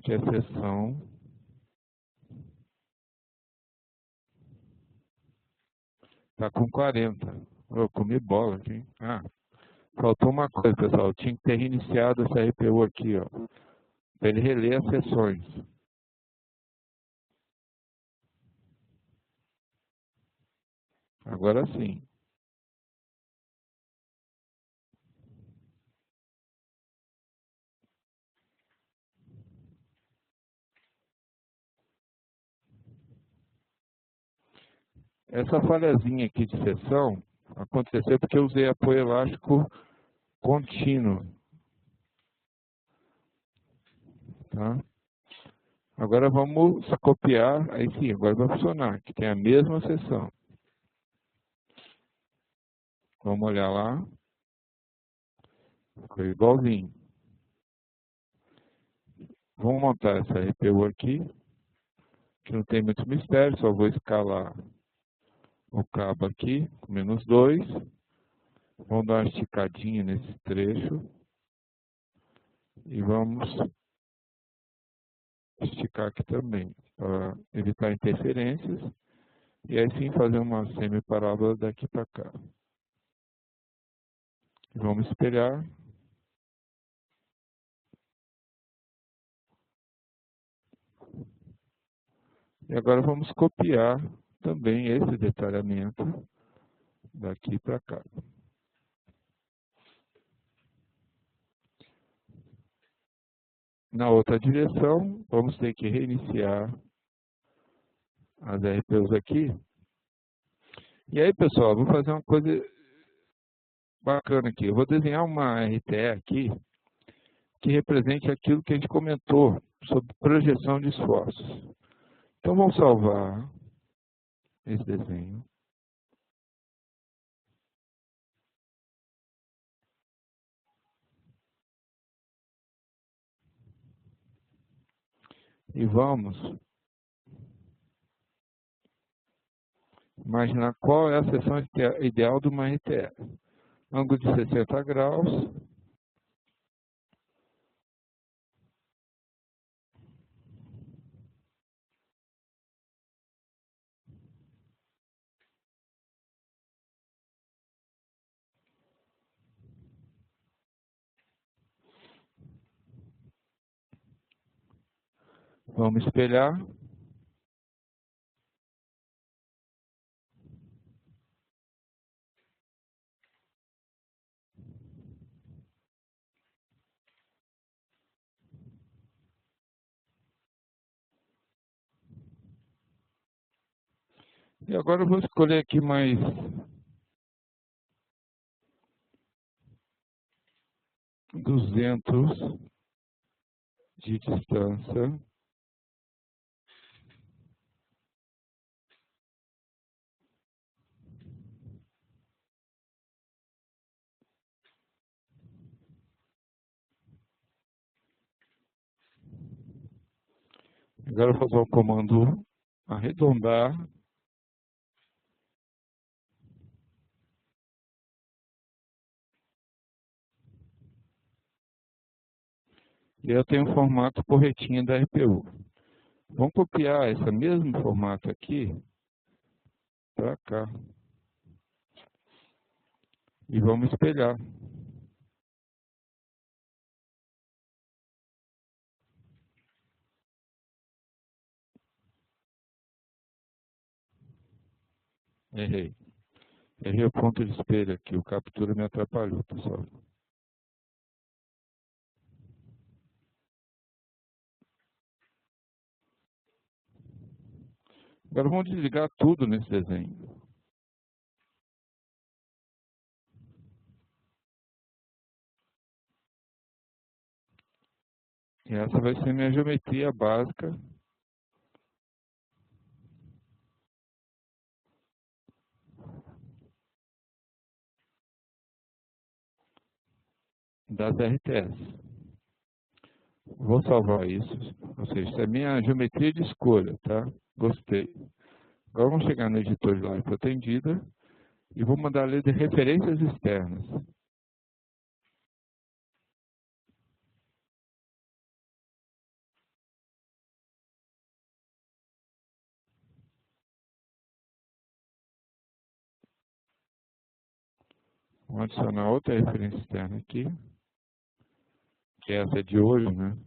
que é seção. Tá com 40. Eu comi bola aqui. Ah, faltou uma coisa, pessoal. Eu tinha que ter reiniciado essa RPU aqui, ó. Para ele reler as sessões. Agora sim. Essa falhazinha aqui de sessão aconteceu porque eu usei apoio elástico contínuo. Tá? Agora vamos copiar, aí sim, agora vai funcionar, que tem a mesma sessão. Vamos olhar lá. Ficou igualzinho. Vamos montar essa RPU aqui, que não tem muito mistério, só vou escalar o cabo aqui, com -2. Vamos dar uma esticadinha nesse trecho. E vamos esticar aqui também, para evitar interferências. E aí sim fazer uma semiparábola daqui para cá. Vamos espelhar. E agora vamos copiar também esse detalhamento daqui para cá. Na outra direção, vamos ter que reiniciar as RPUs aqui. E aí, pessoal, vou fazer uma coisa bacana aqui. Eu vou desenhar uma RTE aqui que represente aquilo que a gente comentou sobre projeção de esforços. Então, vamos salvar esse desenho. E vamos imaginar qual é a seção ideal de uma RTE. Ângulo de 60 graus. Vamos espelhar. E agora eu vou escolher aqui mais 200 de distância. Agora eu vou fazer o comando arredondar. E eu tenho o formato corretinho da RPU. Vamos copiar esse mesmo formato aqui para cá. E vamos espelhar. Errei. Errei o ponto de espelho aqui. O captura me atrapalhou, pessoal. Agora vamos desligar tudo nesse desenho. E essa vai ser minha geometria básica das RTS. Vou salvar isso, ou seja, isso é minha geometria de escolha, tá? Gostei. Agora vamos chegar no editor de live pretendida e vou mandar ler de referências externas. Vamos adicionar outra referência externa aqui, que essa é de hoje, né?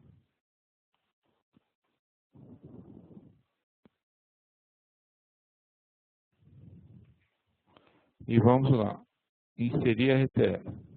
E vamos lá, inserir RTL.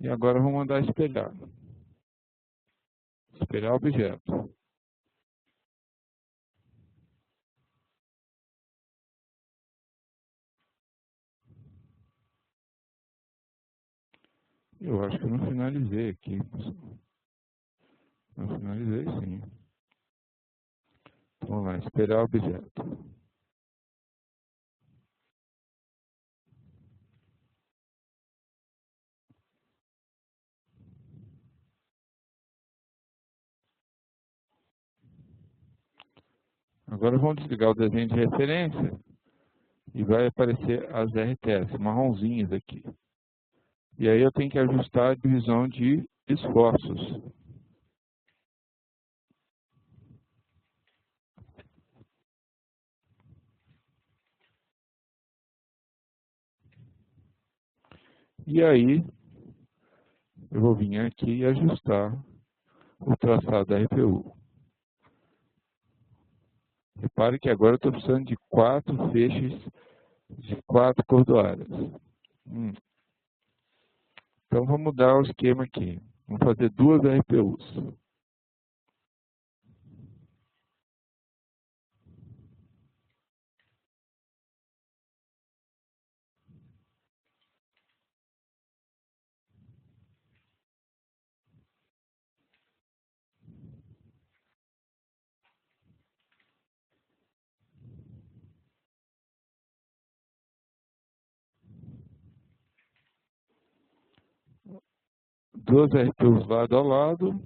E agora vamos mandar espelhar. Espelhar o objeto. Eu acho que eu não finalizei aqui. Não finalizei, sim. Vamos lá, espelhar o objeto. Agora vamos desligar o desenho de referência e vai aparecer as RTS, marronzinhas aqui. E aí eu tenho que ajustar a divisão de esforços. E aí eu vou vir aqui e ajustar o traçado da RPU. Repare que agora eu estou precisando de 4 feixes de 4 cordoárias. Então vamos mudar o esquema aqui. Vamos fazer 2 RPUs. Duas RPUs lado a lado.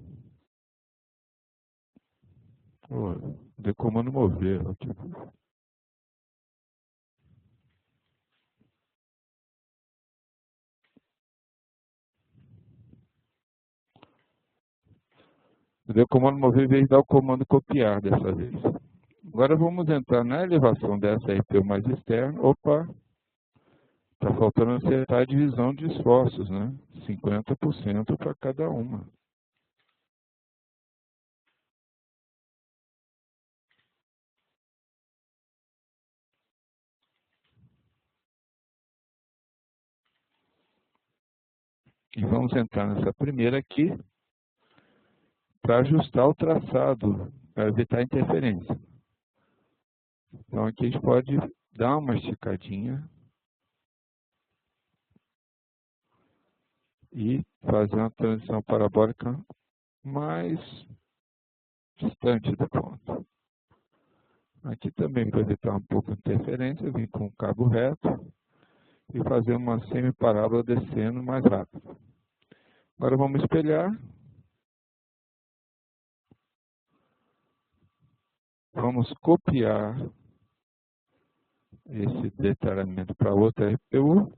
De comando mover. Aqui. Deu comando mover em vez de dar o comando copiar dessa vez. Agora vamos entrar na elevação dessa RPU mais externa. Opa! Está faltando acertar a divisão de esforços, né? 50% para cada uma. E vamos entrar nessa primeira aqui para ajustar o traçado, para evitar interferência. Então aqui a gente pode dar uma esticadinha e fazer uma transição parabólica mais distante da ponta. Aqui também, para evitar um pouco de interferência, eu vim com o cabo reto e fazer uma semiparábola descendo mais rápido. Agora vamos espelhar. Vamos copiar esse detalhamento para outra RPU.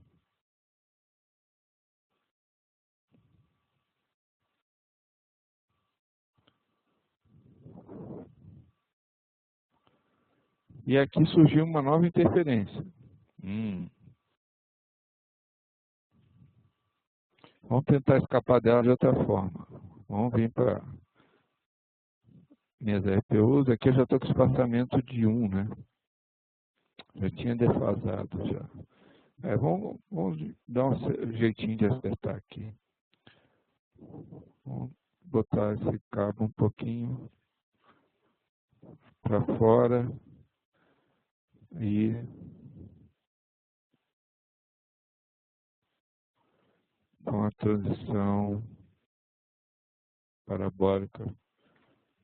E aqui surgiu uma nova interferência. Vamos tentar escapar dela de outra forma. Vamos vir para minhas RPUs. Aqui eu já estou com espaçamento de 1, né? Já tinha defasado já. Vamos dar um jeitinho de acertar aqui. Vamos botar esse cabo um pouquinho para fora e com a transição parabólica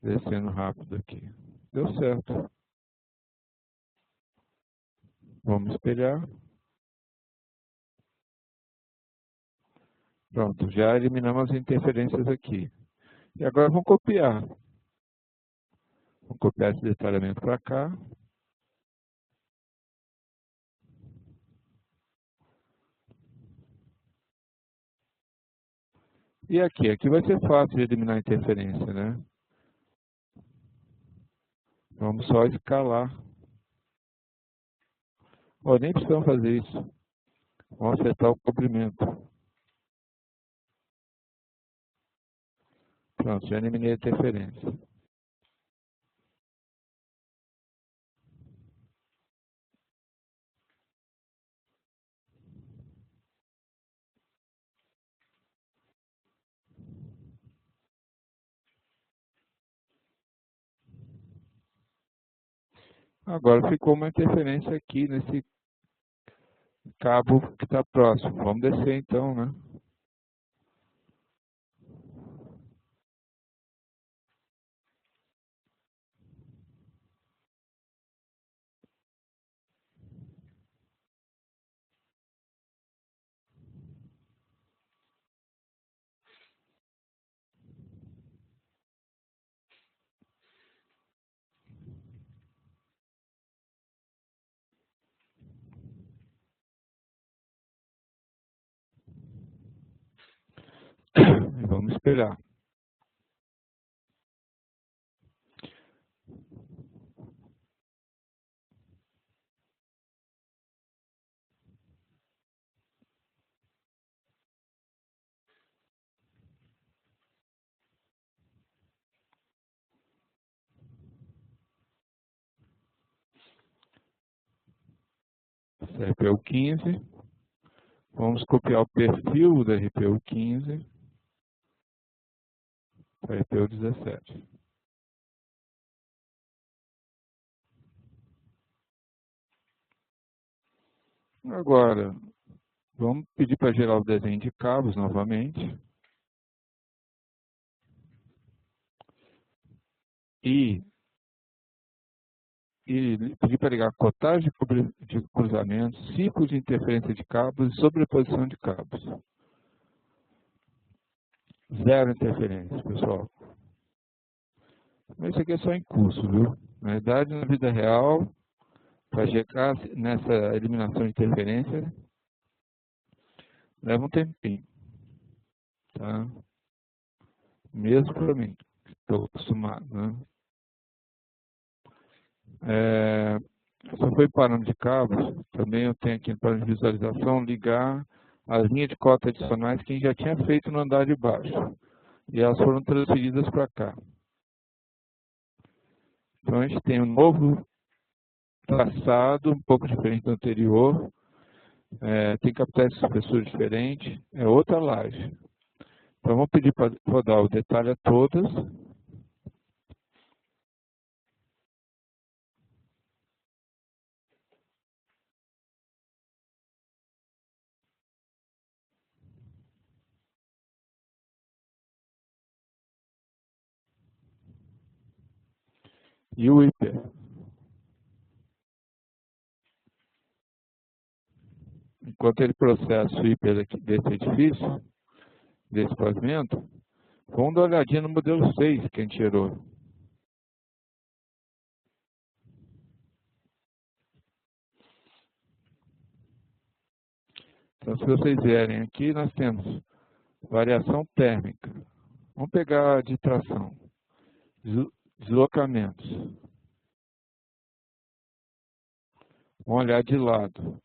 descendo rápido aqui. Deu certo. Vamos espelhar. Pronto, já eliminamos as interferências aqui. E agora vamos copiar. Vamos copiar esse detalhamento para cá. E aqui vai ser fácil de eliminar a interferência, né? Vamos só escalar. Oh, nem precisamos fazer isso. Vamos acertar o comprimento. Pronto, já eliminei a interferência. Agora ficou uma interferência aqui nesse cabo que está próximo. Vamos descer então, né? E vamos espelhar. RPU 15. Vamos copiar o perfil da RPU 15 para RPU 17. Agora, vamos pedir para gerar o desenho de cabos novamente. E pedir para ligar cotagem de cruzamentos, ciclo de interferência de cabos e sobreposição de cabos. Zero interferência, pessoal. Mas isso aqui é só em curso, viu? Na verdade, na vida real, para chegar nessa eliminação de interferência, leva um tempinho. Tá? Mesmo para mim, estou acostumado, né? Só foi parando de cabos, também eu tenho aqui para visualização, ligar as linhas de cota adicionais que a gente já tinha feito no andar de baixo. E elas foram transferidas para cá. Então a gente tem um novo traçado, um pouco diferente do anterior, tem capitais de espessura diferente, é outra laje. Então vamos pedir para rodar o detalhe a todas. E o hiper. Enquanto ele processa o hiper desse edifício, desse pavimento, vamos dar uma olhadinha no modelo 6 que a gente gerou. Então, se vocês verem aqui, nós temos variação térmica. Vamos pegar de tração. Deslocamentos. Vamos olhar de lado.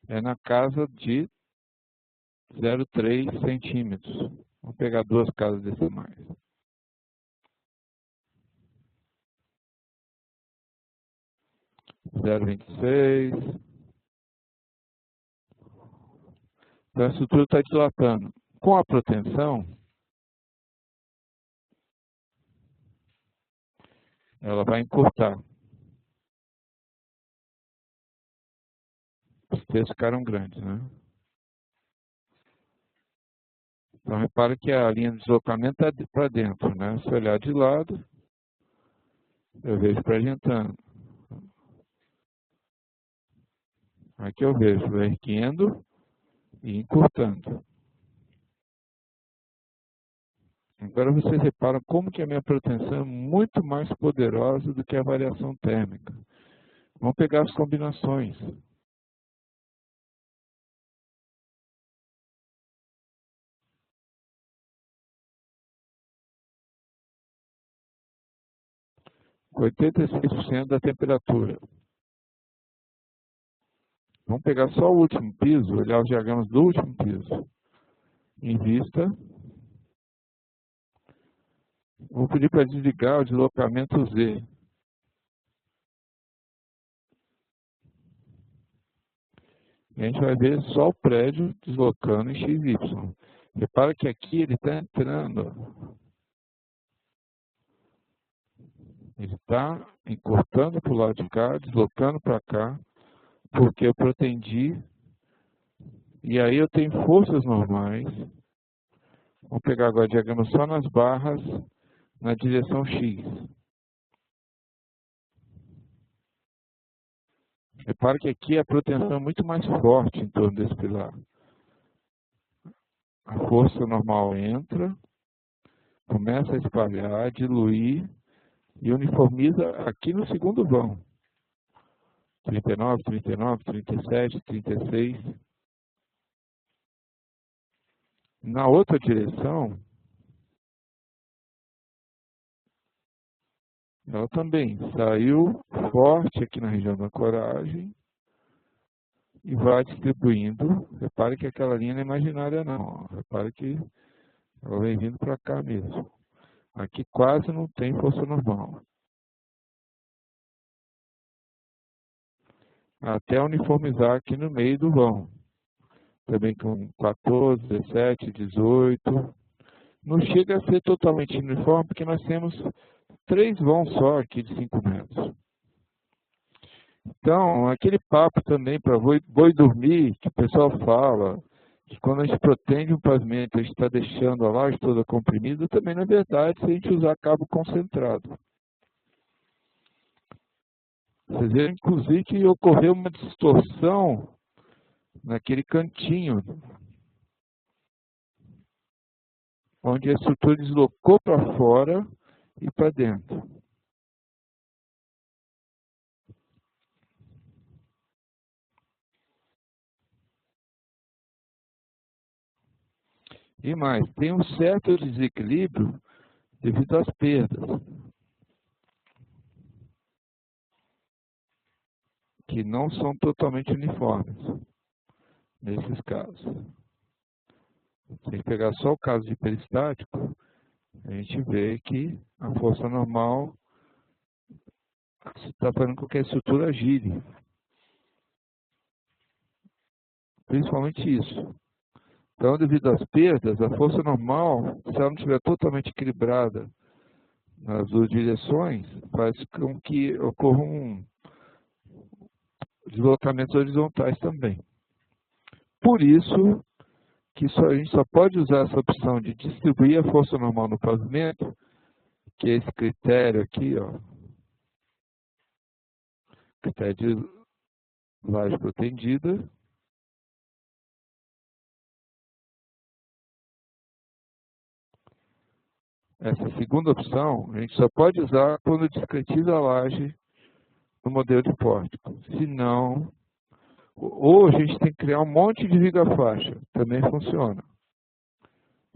É na casa de 0,3 centímetros. Vamos pegar duas casas decimais. Zero 0,26. Então a estrutura está dilatando. Com a proteção, ela vai encurtar. Os textos ficaram grandes, né? Então repara que a linha de deslocamento está para dentro, né? Se olhar de lado, Eu vejo fragmentando. Aqui eu vejo erguendo e encurtando. Agora vocês reparam como que a minha proteção é muito mais poderosa do que a variação térmica. Vamos pegar as combinações. Com 86% da temperatura. Vamos pegar só o último piso, olhar os diagramas do último piso. Invista. Vou pedir para desligar o deslocamento Z. E a gente vai ver só o prédio deslocando em XY. Repara que aqui ele está entrando. Ele está encurtando para o lado de cá, deslocando para cá, porque eu protendi. E aí eu tenho forças normais. Vamos pegar agora o diagrama só nas barras, na direção X. Repara que aqui a proteção é muito mais forte em torno desse pilar. A força normal entra, começa a espalhar, diluir e uniformiza aqui no segundo vão. 39, 39, 37, 36. Na outra direção, ela também saiu forte aqui na região da coragem e vai distribuindo. Repare que aquela linha não é imaginária não. Repare que ela vem vindo para cá mesmo. Aqui quase não tem força normal. Até uniformizar aqui no meio do vão. Também com 14, 17, 18. Não chega a ser totalmente uniforme, porque nós temos 3 vãos só aqui de 5 metros. Então, aquele papo também para boi dormir, que o pessoal fala, que quando a gente protege um pavimento, a gente está deixando a laje toda comprimida, também não é verdade se a gente usar cabo concentrado. Vocês viram, inclusive, que ocorreu uma distorção naquele cantinho, onde a estrutura deslocou para fora e para dentro. E mais, tem um certo desequilíbrio devido às perdas, que não são totalmente uniformes, nesses casos. Se a gente pegar só o caso de peristático, a gente vê que a força normal está fazendo com que a estrutura gire. Principalmente isso. Então, devido às perdas, a força normal, se ela não estiver totalmente equilibrada nas duas direções, faz com que ocorram deslocamentos horizontais também. Por isso que a gente só pode usar essa opção de distribuir a força normal no pavimento, que é esse critério aqui, ó, critério de laje protendida. Essa segunda opção, a gente só pode usar quando discretiza a laje no modelo de pórtico. Se não, ou a gente tem que criar um monte de viga-faixa, também funciona.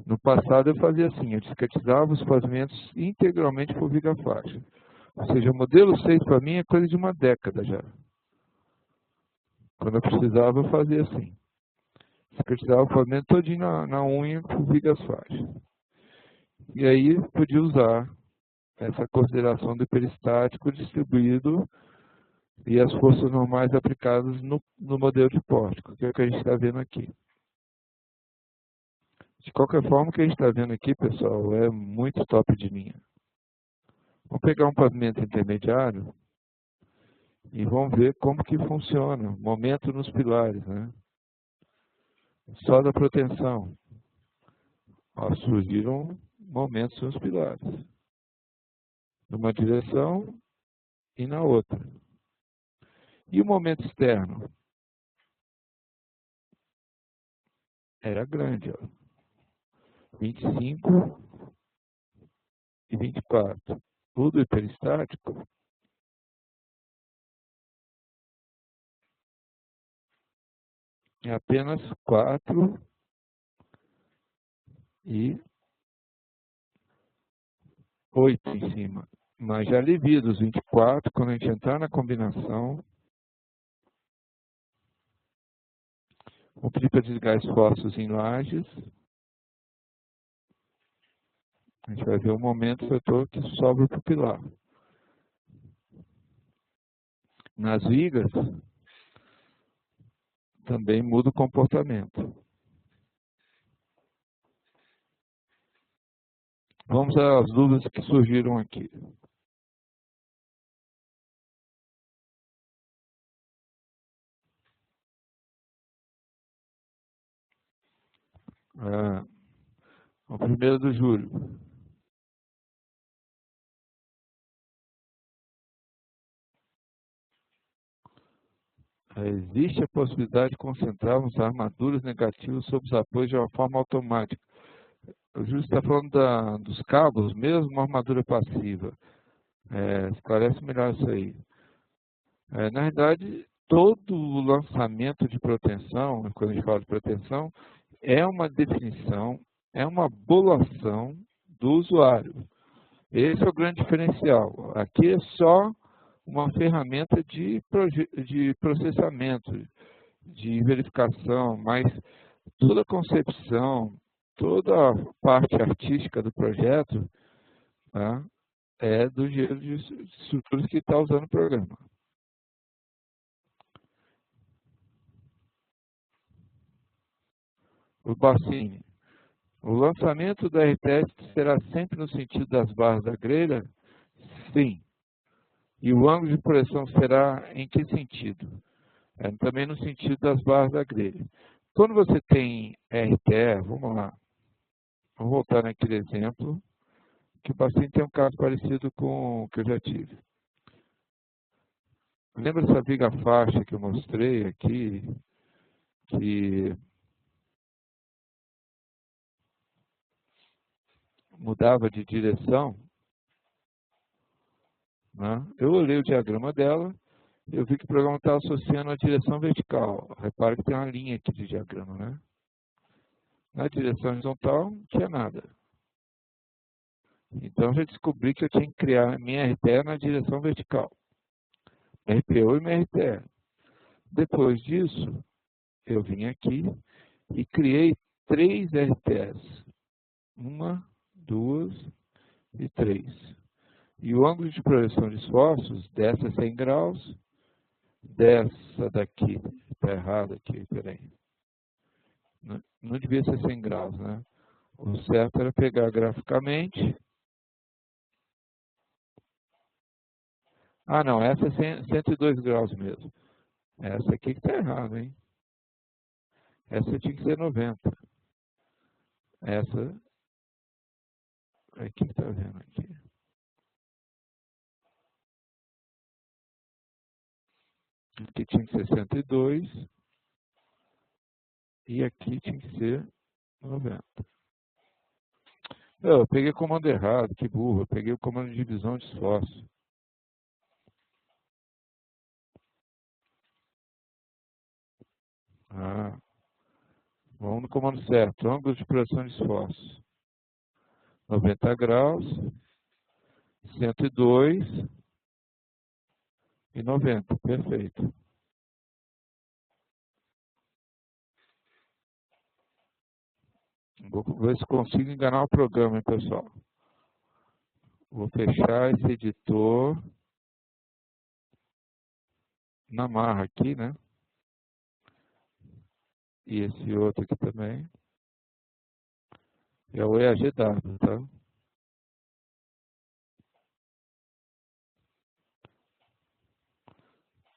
No passado eu fazia assim, eu discretizava os pavimentos integralmente por viga-faixa. Ou seja, o modelo 6 para mim é coisa de uma década já. Quando eu precisava eu fazia assim. Discretizava o pavimento todinho na unha por vigas-faixa. E aí podia usar essa consideração do peristático distribuído e as forças normais aplicadas no modelo de pórtico, que é o que a gente está vendo aqui. De qualquer forma, o que a gente está vendo aqui, pessoal, é muito top de linha. Vamos pegar um pavimento intermediário e vamos ver como que funciona. Momento nos pilares, né? Só da proteção. Ó, surgiram momentos nos pilares. Numa direção e na outra. E o momento externo? Era grande, ó. 25 e 24. O do hiperestático é apenas 4 e 8 em cima. Mas já alivia dos 24, quando a gente entrar na combinação, vou pedir para desligar esforços em lajes. A gente vai ver o momento vetor que sobra para o pilar. Nas vigas, também muda o comportamento. Vamos às dúvidas que surgiram aqui. O primeiro do Júlio. Existe a possibilidade de concentrarmos armaduras negativas sobre os apoios de uma forma automática. O Júlio está falando dos cabos, mesmo uma armadura passiva. Esclarece melhor isso aí. Na realidade, todo o lançamento de proteção, quando a gente fala de proteção, é uma definição, é uma bolhação do usuário. Esse é o grande diferencial. Aqui é só uma ferramenta de processamento, de verificação, mas toda a concepção, toda a parte artística do projeto, tá, é do engenheiro de estruturas que está usando o programa. O Bassini. O lançamento da RTS será sempre no sentido das barras da grelha? Sim. E o ângulo de projeção será em que sentido? Também no sentido das barras da grelha. Quando você tem RTE, vamos lá, vamos voltar naquele exemplo, que o paciente tem um caso parecido com o que eu já tive. Lembra essa viga faixa que eu mostrei aqui, que mudava de direção? Né? Eu olhei o diagrama dela, eu vi que o programa estava associando a direção vertical. Repara que tem uma linha aqui de diagrama, né? Na direção horizontal, não tinha nada. Então, eu já descobri que eu tinha que criar minha RTE na direção vertical. RPO e minha RTE. Depois disso, eu vim aqui e criei 3 RTEs. 1, 2 e 3. E o ângulo de projeção de esforços, dessa é 100 graus, dessa daqui, está errado aqui, peraí. Não devia ser 100 graus, né? O certo era pegar graficamente. Ah, não, essa é 102 graus mesmo. Essa aqui que está errada, hein? Essa tinha que ser 90. Essa aqui que está vendo aqui. Aqui tinha que ser 102. E aqui tinha que ser 90. Eu peguei o comando errado, que burro. Eu peguei o comando de divisão de esforço. Vamos no comando certo. Ângulo de projeção de esforço. 90 graus, 102 e 90. Perfeito. Vou ver se consigo enganar o programa, hein, pessoal. Vou fechar esse editor na marra aqui, né? E esse outro aqui também. É o EAGW, tá?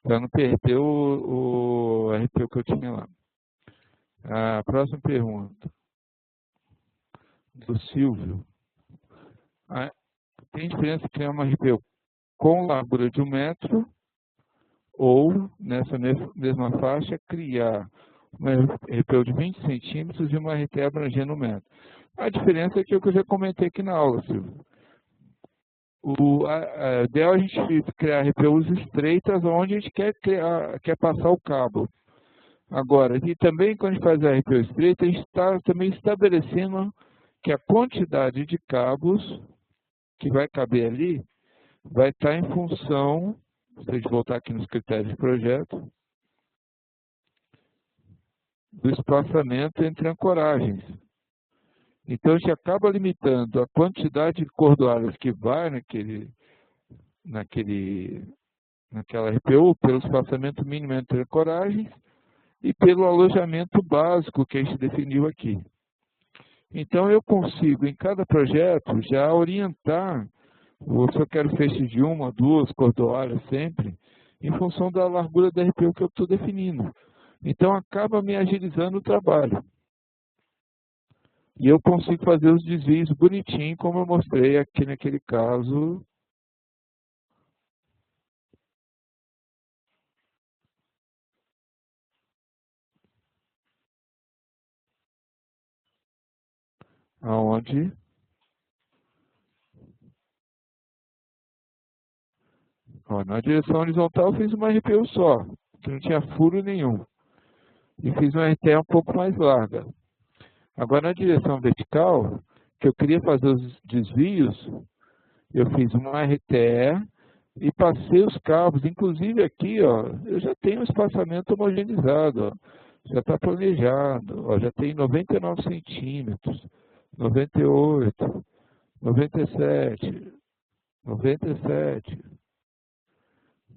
Para não perder o RPO que eu tinha lá. A próxima pergunta. Do Silvio. Tem diferença entre uma RPO com largura de 1 metro, ou, nessa mesma faixa, criar uma RPU de 20 centímetros e uma RT abrangendo 1 metro. A diferença é que eu já comentei aqui na aula, Silvio. O ideal é a gente criar RPUs estreitas onde a gente quer passar o cabo. Agora, e também quando a gente faz a RPU estreita, a gente está também estabelecendo que a quantidade de cabos que vai caber ali vai estar em função, se a gente voltar aqui nos critérios de projeto, do espaçamento entre ancoragens. Então, a gente acaba limitando a quantidade de cordoalhas que vai naquela RPU pelo espaçamento mínimo entre ancoragens e pelo alojamento básico que a gente definiu aqui. Então, eu consigo, em cada projeto, já orientar, ou se eu quero feixe de 1 ou 2 cordoalhas sempre, em função da largura da RPU que eu estou definindo. Então, acaba me agilizando o trabalho. E eu consigo fazer os desvios bonitinho, como eu mostrei aqui naquele caso. Onde na direção horizontal eu fiz uma RPU só, que não tinha furo nenhum. E fiz uma RTE um pouco mais larga. Agora na direção vertical, que eu queria fazer os desvios, eu fiz uma RTE e passei os cabos. Inclusive aqui, ó, eu já tenho um espaçamento homogeneizado, ó, já está planejado, ó, já tem 99 centímetros, 98, 97, 97,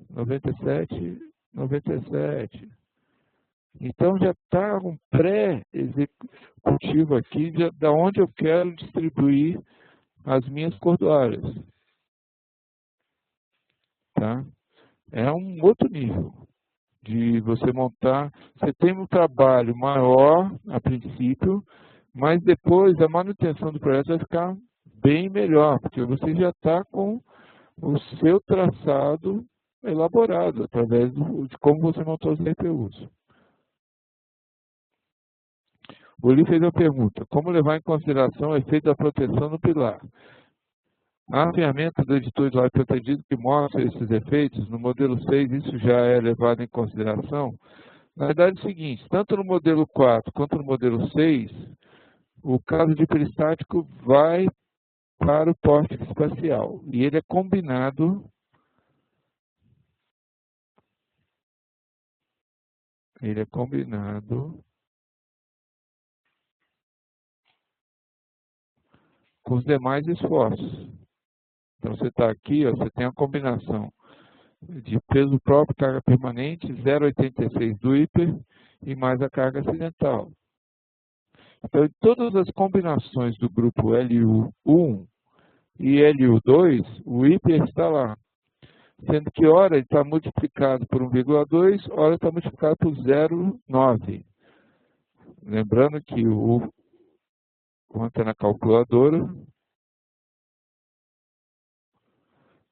97, 97. Então já está um pré-executivo aqui da onde eu quero distribuir as minhas cordoalhas. Tá? É um outro nível de você montar. Você tem um trabalho maior a princípio, mas depois a manutenção do projeto vai ficar bem melhor, porque você já está com o seu traçado elaborado, através de como você montou os RPUs. O Uli fez a pergunta: como levar em consideração o efeito da proteção no pilar? A ferramenta do editor de slide protegido que mostra esses efeitos, no modelo 6 isso já é levado em consideração. Na verdade é o seguinte, tanto no modelo 4 quanto no modelo 6, o caso de peristático vai para o pórtico espacial. E ele é combinado com os demais esforços. Então você está aqui, ó, você tem a combinação de peso próprio, carga permanente, 0,86 do hiper e mais a carga acidental. Então, em todas as combinações do grupo LU1 e LU2, o hiper está lá. Sendo que ora está multiplicado por 1,2, ora está multiplicado por 0,9. Lembrando que quanto é na calculadora,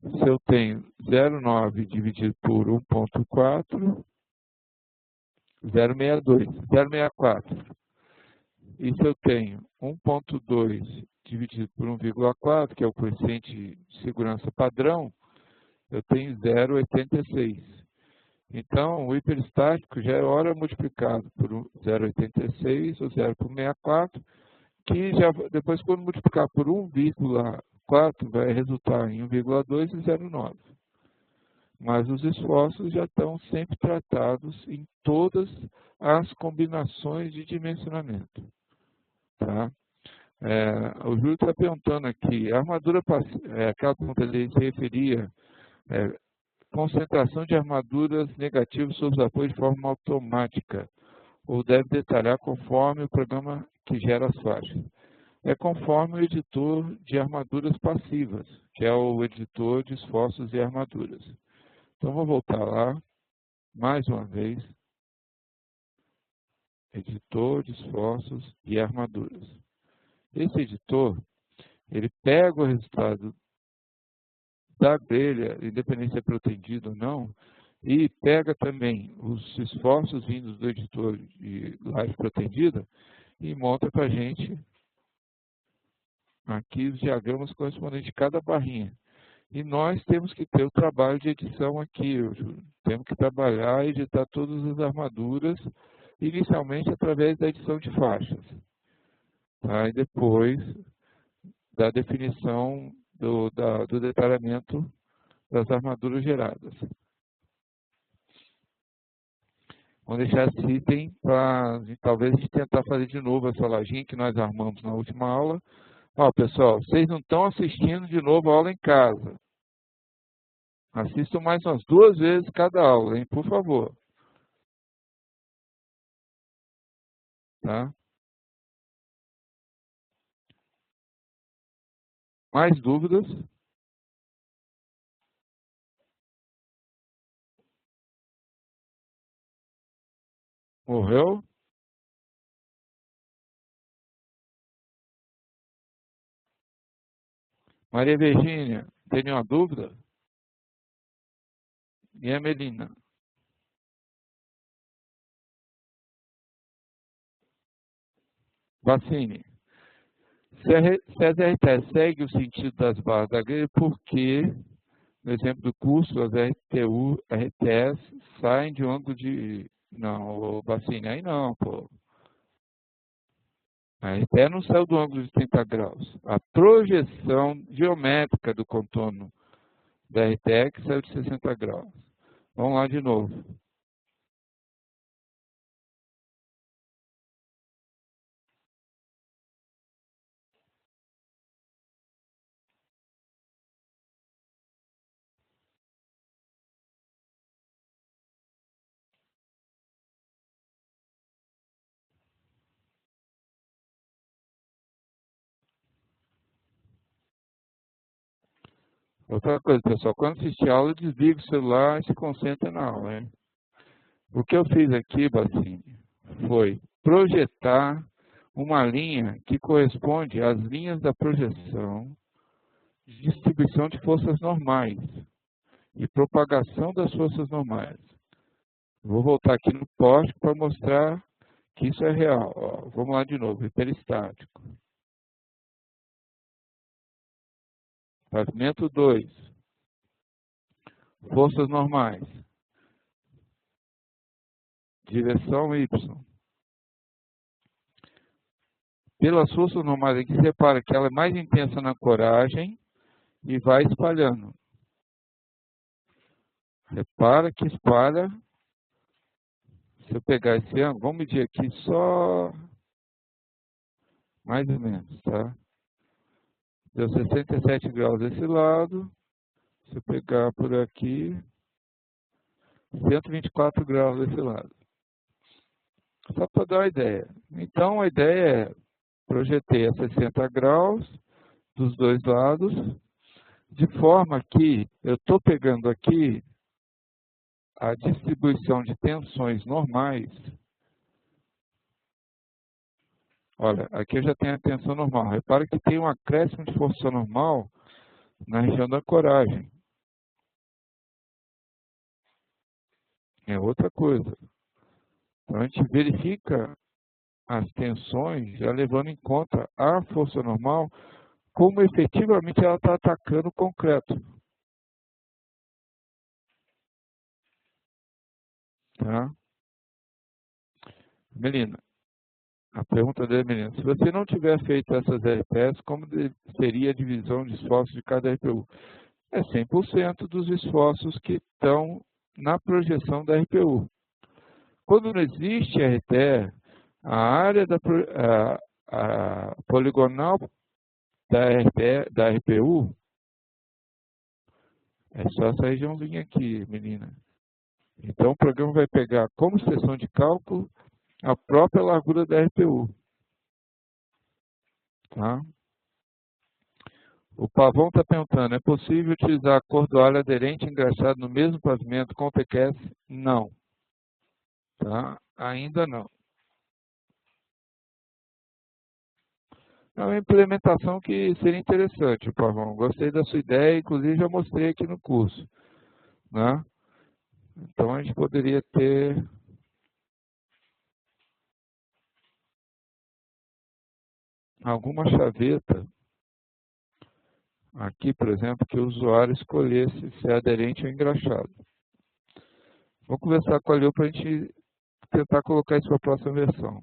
se eu tenho 0,9 dividido por 1,4, 0,64. E se eu tenho 1,2 dividido por 1,4, que é o coeficiente de segurança padrão, eu tenho 0,86. Então, o hiperestático já é ora multiplicado por 0,86 ou 0 por 64, que já, depois, quando multiplicar por 1,4, vai resultar em 1,2 e 0,9. Mas os esforços já estão sempre tratados em todas as combinações de dimensionamento. Tá? O Júlio está perguntando aqui, a armadura passiva, aquela pergunta ele se referia, concentração de armaduras negativas sob os apoios de forma automática, ou deve detalhar conforme o programa que gera as faixas. É conforme o editor de armaduras passivas, que é o editor de esforços e armaduras. Então, vou voltar lá, mais uma vez, editor de esforços e armaduras. Esse editor, ele pega o resultado da grelha, independente se é protendido ou não, e pega também os esforços vindos do editor de live pretendida e monta para a gente aqui os diagramas correspondentes de cada barrinha. E nós temos que ter o trabalho de edição aqui, temos que trabalhar e editar todas as armaduras, inicialmente através da edição de faixas. Tá? E depois da definição do detalhamento das armaduras geradas. Vamos deixar esse item para talvez a gente tentar fazer de novo essa lojinha que nós armamos na última aula. Ó, pessoal, vocês não estão assistindo de novo a aula em casa. Assistam mais umas 2 vezes cada aula, hein, por favor. Tá? Mais dúvidas? Morreu? Maria Virgínia, tem nenhuma dúvida? E a Melina? Bacine. Se as RTS segue o sentido das barras da grelha, porque, no exemplo do curso, as RTS saem de um ângulo de... Não, Bacine, aí não, pô. A RTE não saiu do ângulo de 30 graus. A projeção geométrica do contorno da RTE que saiu de 60 graus. Vamos lá de novo. Outra coisa, pessoal, quando assistir a aula, desliga o celular e se concentra na aula. Hein? O que eu fiz aqui, Bacine, foi projetar uma linha que corresponde às linhas da projeção de distribuição de forças normais e propagação das forças normais. Vou voltar aqui no poste para mostrar que isso é real. Ó, vamos lá de novo, hiperestático. Pavimento 2. Forças normais. Direção Y. Pelas forças normais aqui, você repara que ela é mais intensa na coragem e vai espalhando. Repara que espalha. Se eu pegar esse ângulo, vamos medir aqui só mais ou menos, tá? Deu 67 graus desse lado. Se eu pegar por aqui, 124 graus desse lado. Só para dar uma ideia. Então, a ideia é projetei a 60 graus dos dois lados, de forma que eu estou pegando aqui a distribuição de tensões normais. Olha, aqui eu já tenho a tensão normal. Repara que tem um acréscimo de força normal na região da coragem. É outra coisa. Então, a gente verifica as tensões já levando em conta a força normal, como efetivamente ela está atacando o concreto. Tá? Melina, a pergunta dele, Melina, se você não tiver feito essas RPS, como seria a divisão de esforços de cada RPU? É 100% dos esforços que estão na projeção da RPU. Quando não existe RTE, a área a poligonal da RPU é só essa regiãozinha aqui, menina. Então, o programa vai pegar como seção de cálculo a própria largura da RPU. Tá? O Pavão está perguntando, é possível utilizar cordoalho aderente engraxado no mesmo pavimento com o TQS? Não. Tá? Ainda não. É uma implementação que seria interessante, Pavão. Gostei da sua ideia, inclusive já mostrei aqui no curso, né? Então a gente poderia ter alguma chaveta aqui, por exemplo, que o usuário escolhesse se é aderente ou engraxado. Vou conversar com a Leo para a gente tentar colocar isso para a próxima versão.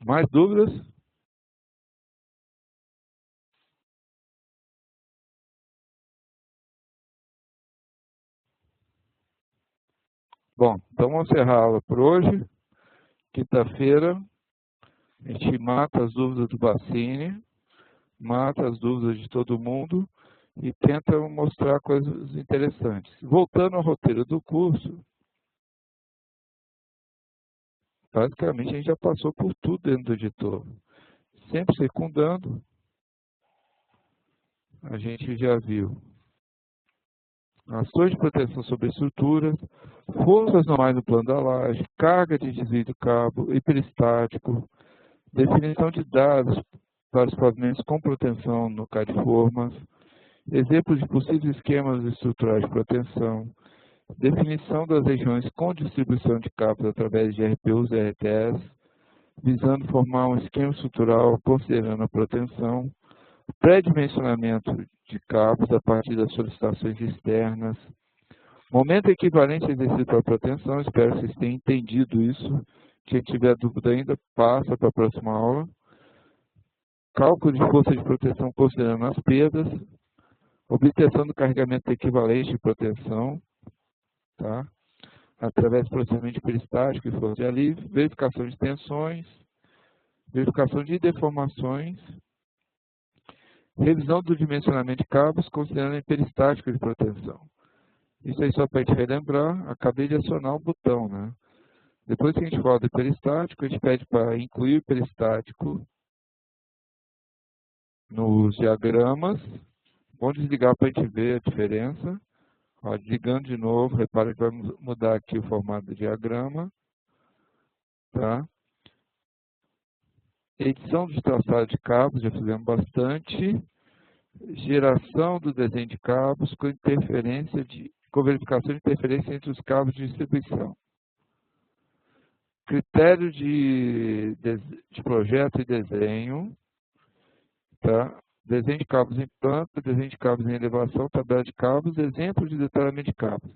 Mais dúvidas? Bom, então vamos encerrar a aula por hoje. Quinta-feira, a gente mata as dúvidas do Bassini, mata as dúvidas de todo mundo e tenta mostrar coisas interessantes. Voltando ao roteiro do curso, basicamente a gente já passou por tudo dentro do editor. Sempre secundando, a gente já viu ações de proteção sobre estruturas, forças normais no plano da laje, carga de desvio do cabo, hiperestático, definição de dados para os pavimentos com proteção no CAD-Formas, exemplos de possíveis esquemas estruturais de proteção, definição das regiões com distribuição de cabos através de RPUs e RTS, visando formar um esquema estrutural considerando a proteção, pré-dimensionamento de cabos a partir das solicitações externas, momento equivalente a exercício para proteção, espero que vocês tenham entendido isso. Quem tiver dúvida ainda, passa para a próxima aula. Cálculo de força de proteção considerando as perdas, obtenção do carregamento equivalente de proteção, tá? Através do processamento peristático e força de alívio, verificação de tensões, verificação de deformações, revisão do dimensionamento de cabos considerando a peristática de proteção. Isso aí só para a gente relembrar, acabei de acionar o botão, né? Depois que a gente fala do peristático, a gente pede para incluir o peristático nos diagramas. Vamos desligar para a gente ver a diferença. Ó, desligando de novo, repara que vai mudar aqui o formato do diagrama. Tá? Edição dos traçados de cabos, já fizemos bastante. Geração do desenho de cabos com verificação de interferência entre os cabos de distribuição. Critério de projeto e desenho. Tá? Desenho de cabos em planta, desenho de cabos em elevação, tabela de cabos, exemplo de detalhamento de cabos.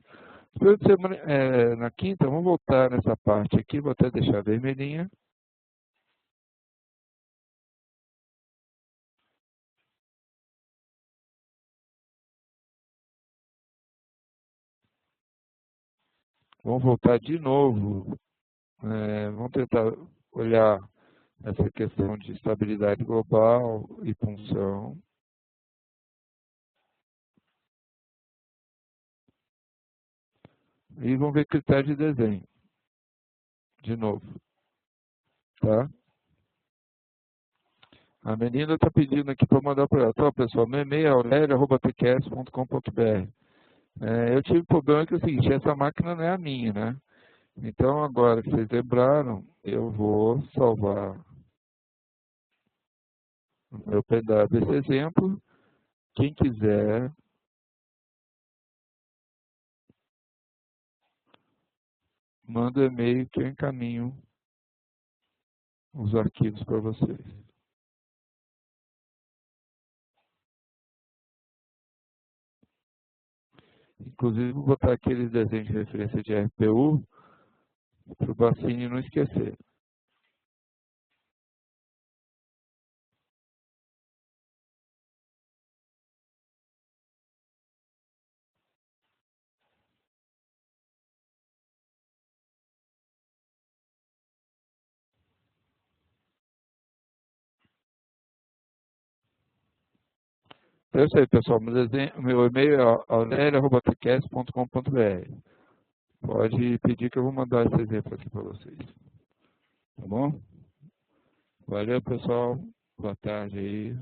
Na quinta, vamos voltar nessa parte aqui, vou até deixar vermelhinha. Vamos voltar de novo. Vamos tentar olhar essa questão de estabilidade global e punção. E vamos ver critério de desenho. De novo. Tá? A menina está pedindo aqui para mandar para ela. Então, pessoal, meu e-mail é aurelio@tqs.com.br. Eu tive problema que é o seguinte, essa máquina não é a minha, né? Então, agora que vocês lembraram, eu vou salvar o meu pedaço desse exemplo. Quem quiser, manda um e-mail que eu encaminho os arquivos para vocês. Inclusive, vou botar aqueles desenhos de referência de RPU para o Bassini não esquecer. Então é isso aí, pessoal. Meu e-mail é aurelia@tqs.com.br. Pode pedir que eu vou mandar esse exemplo aqui para vocês. Tá bom? Valeu, pessoal. Boa tarde aí.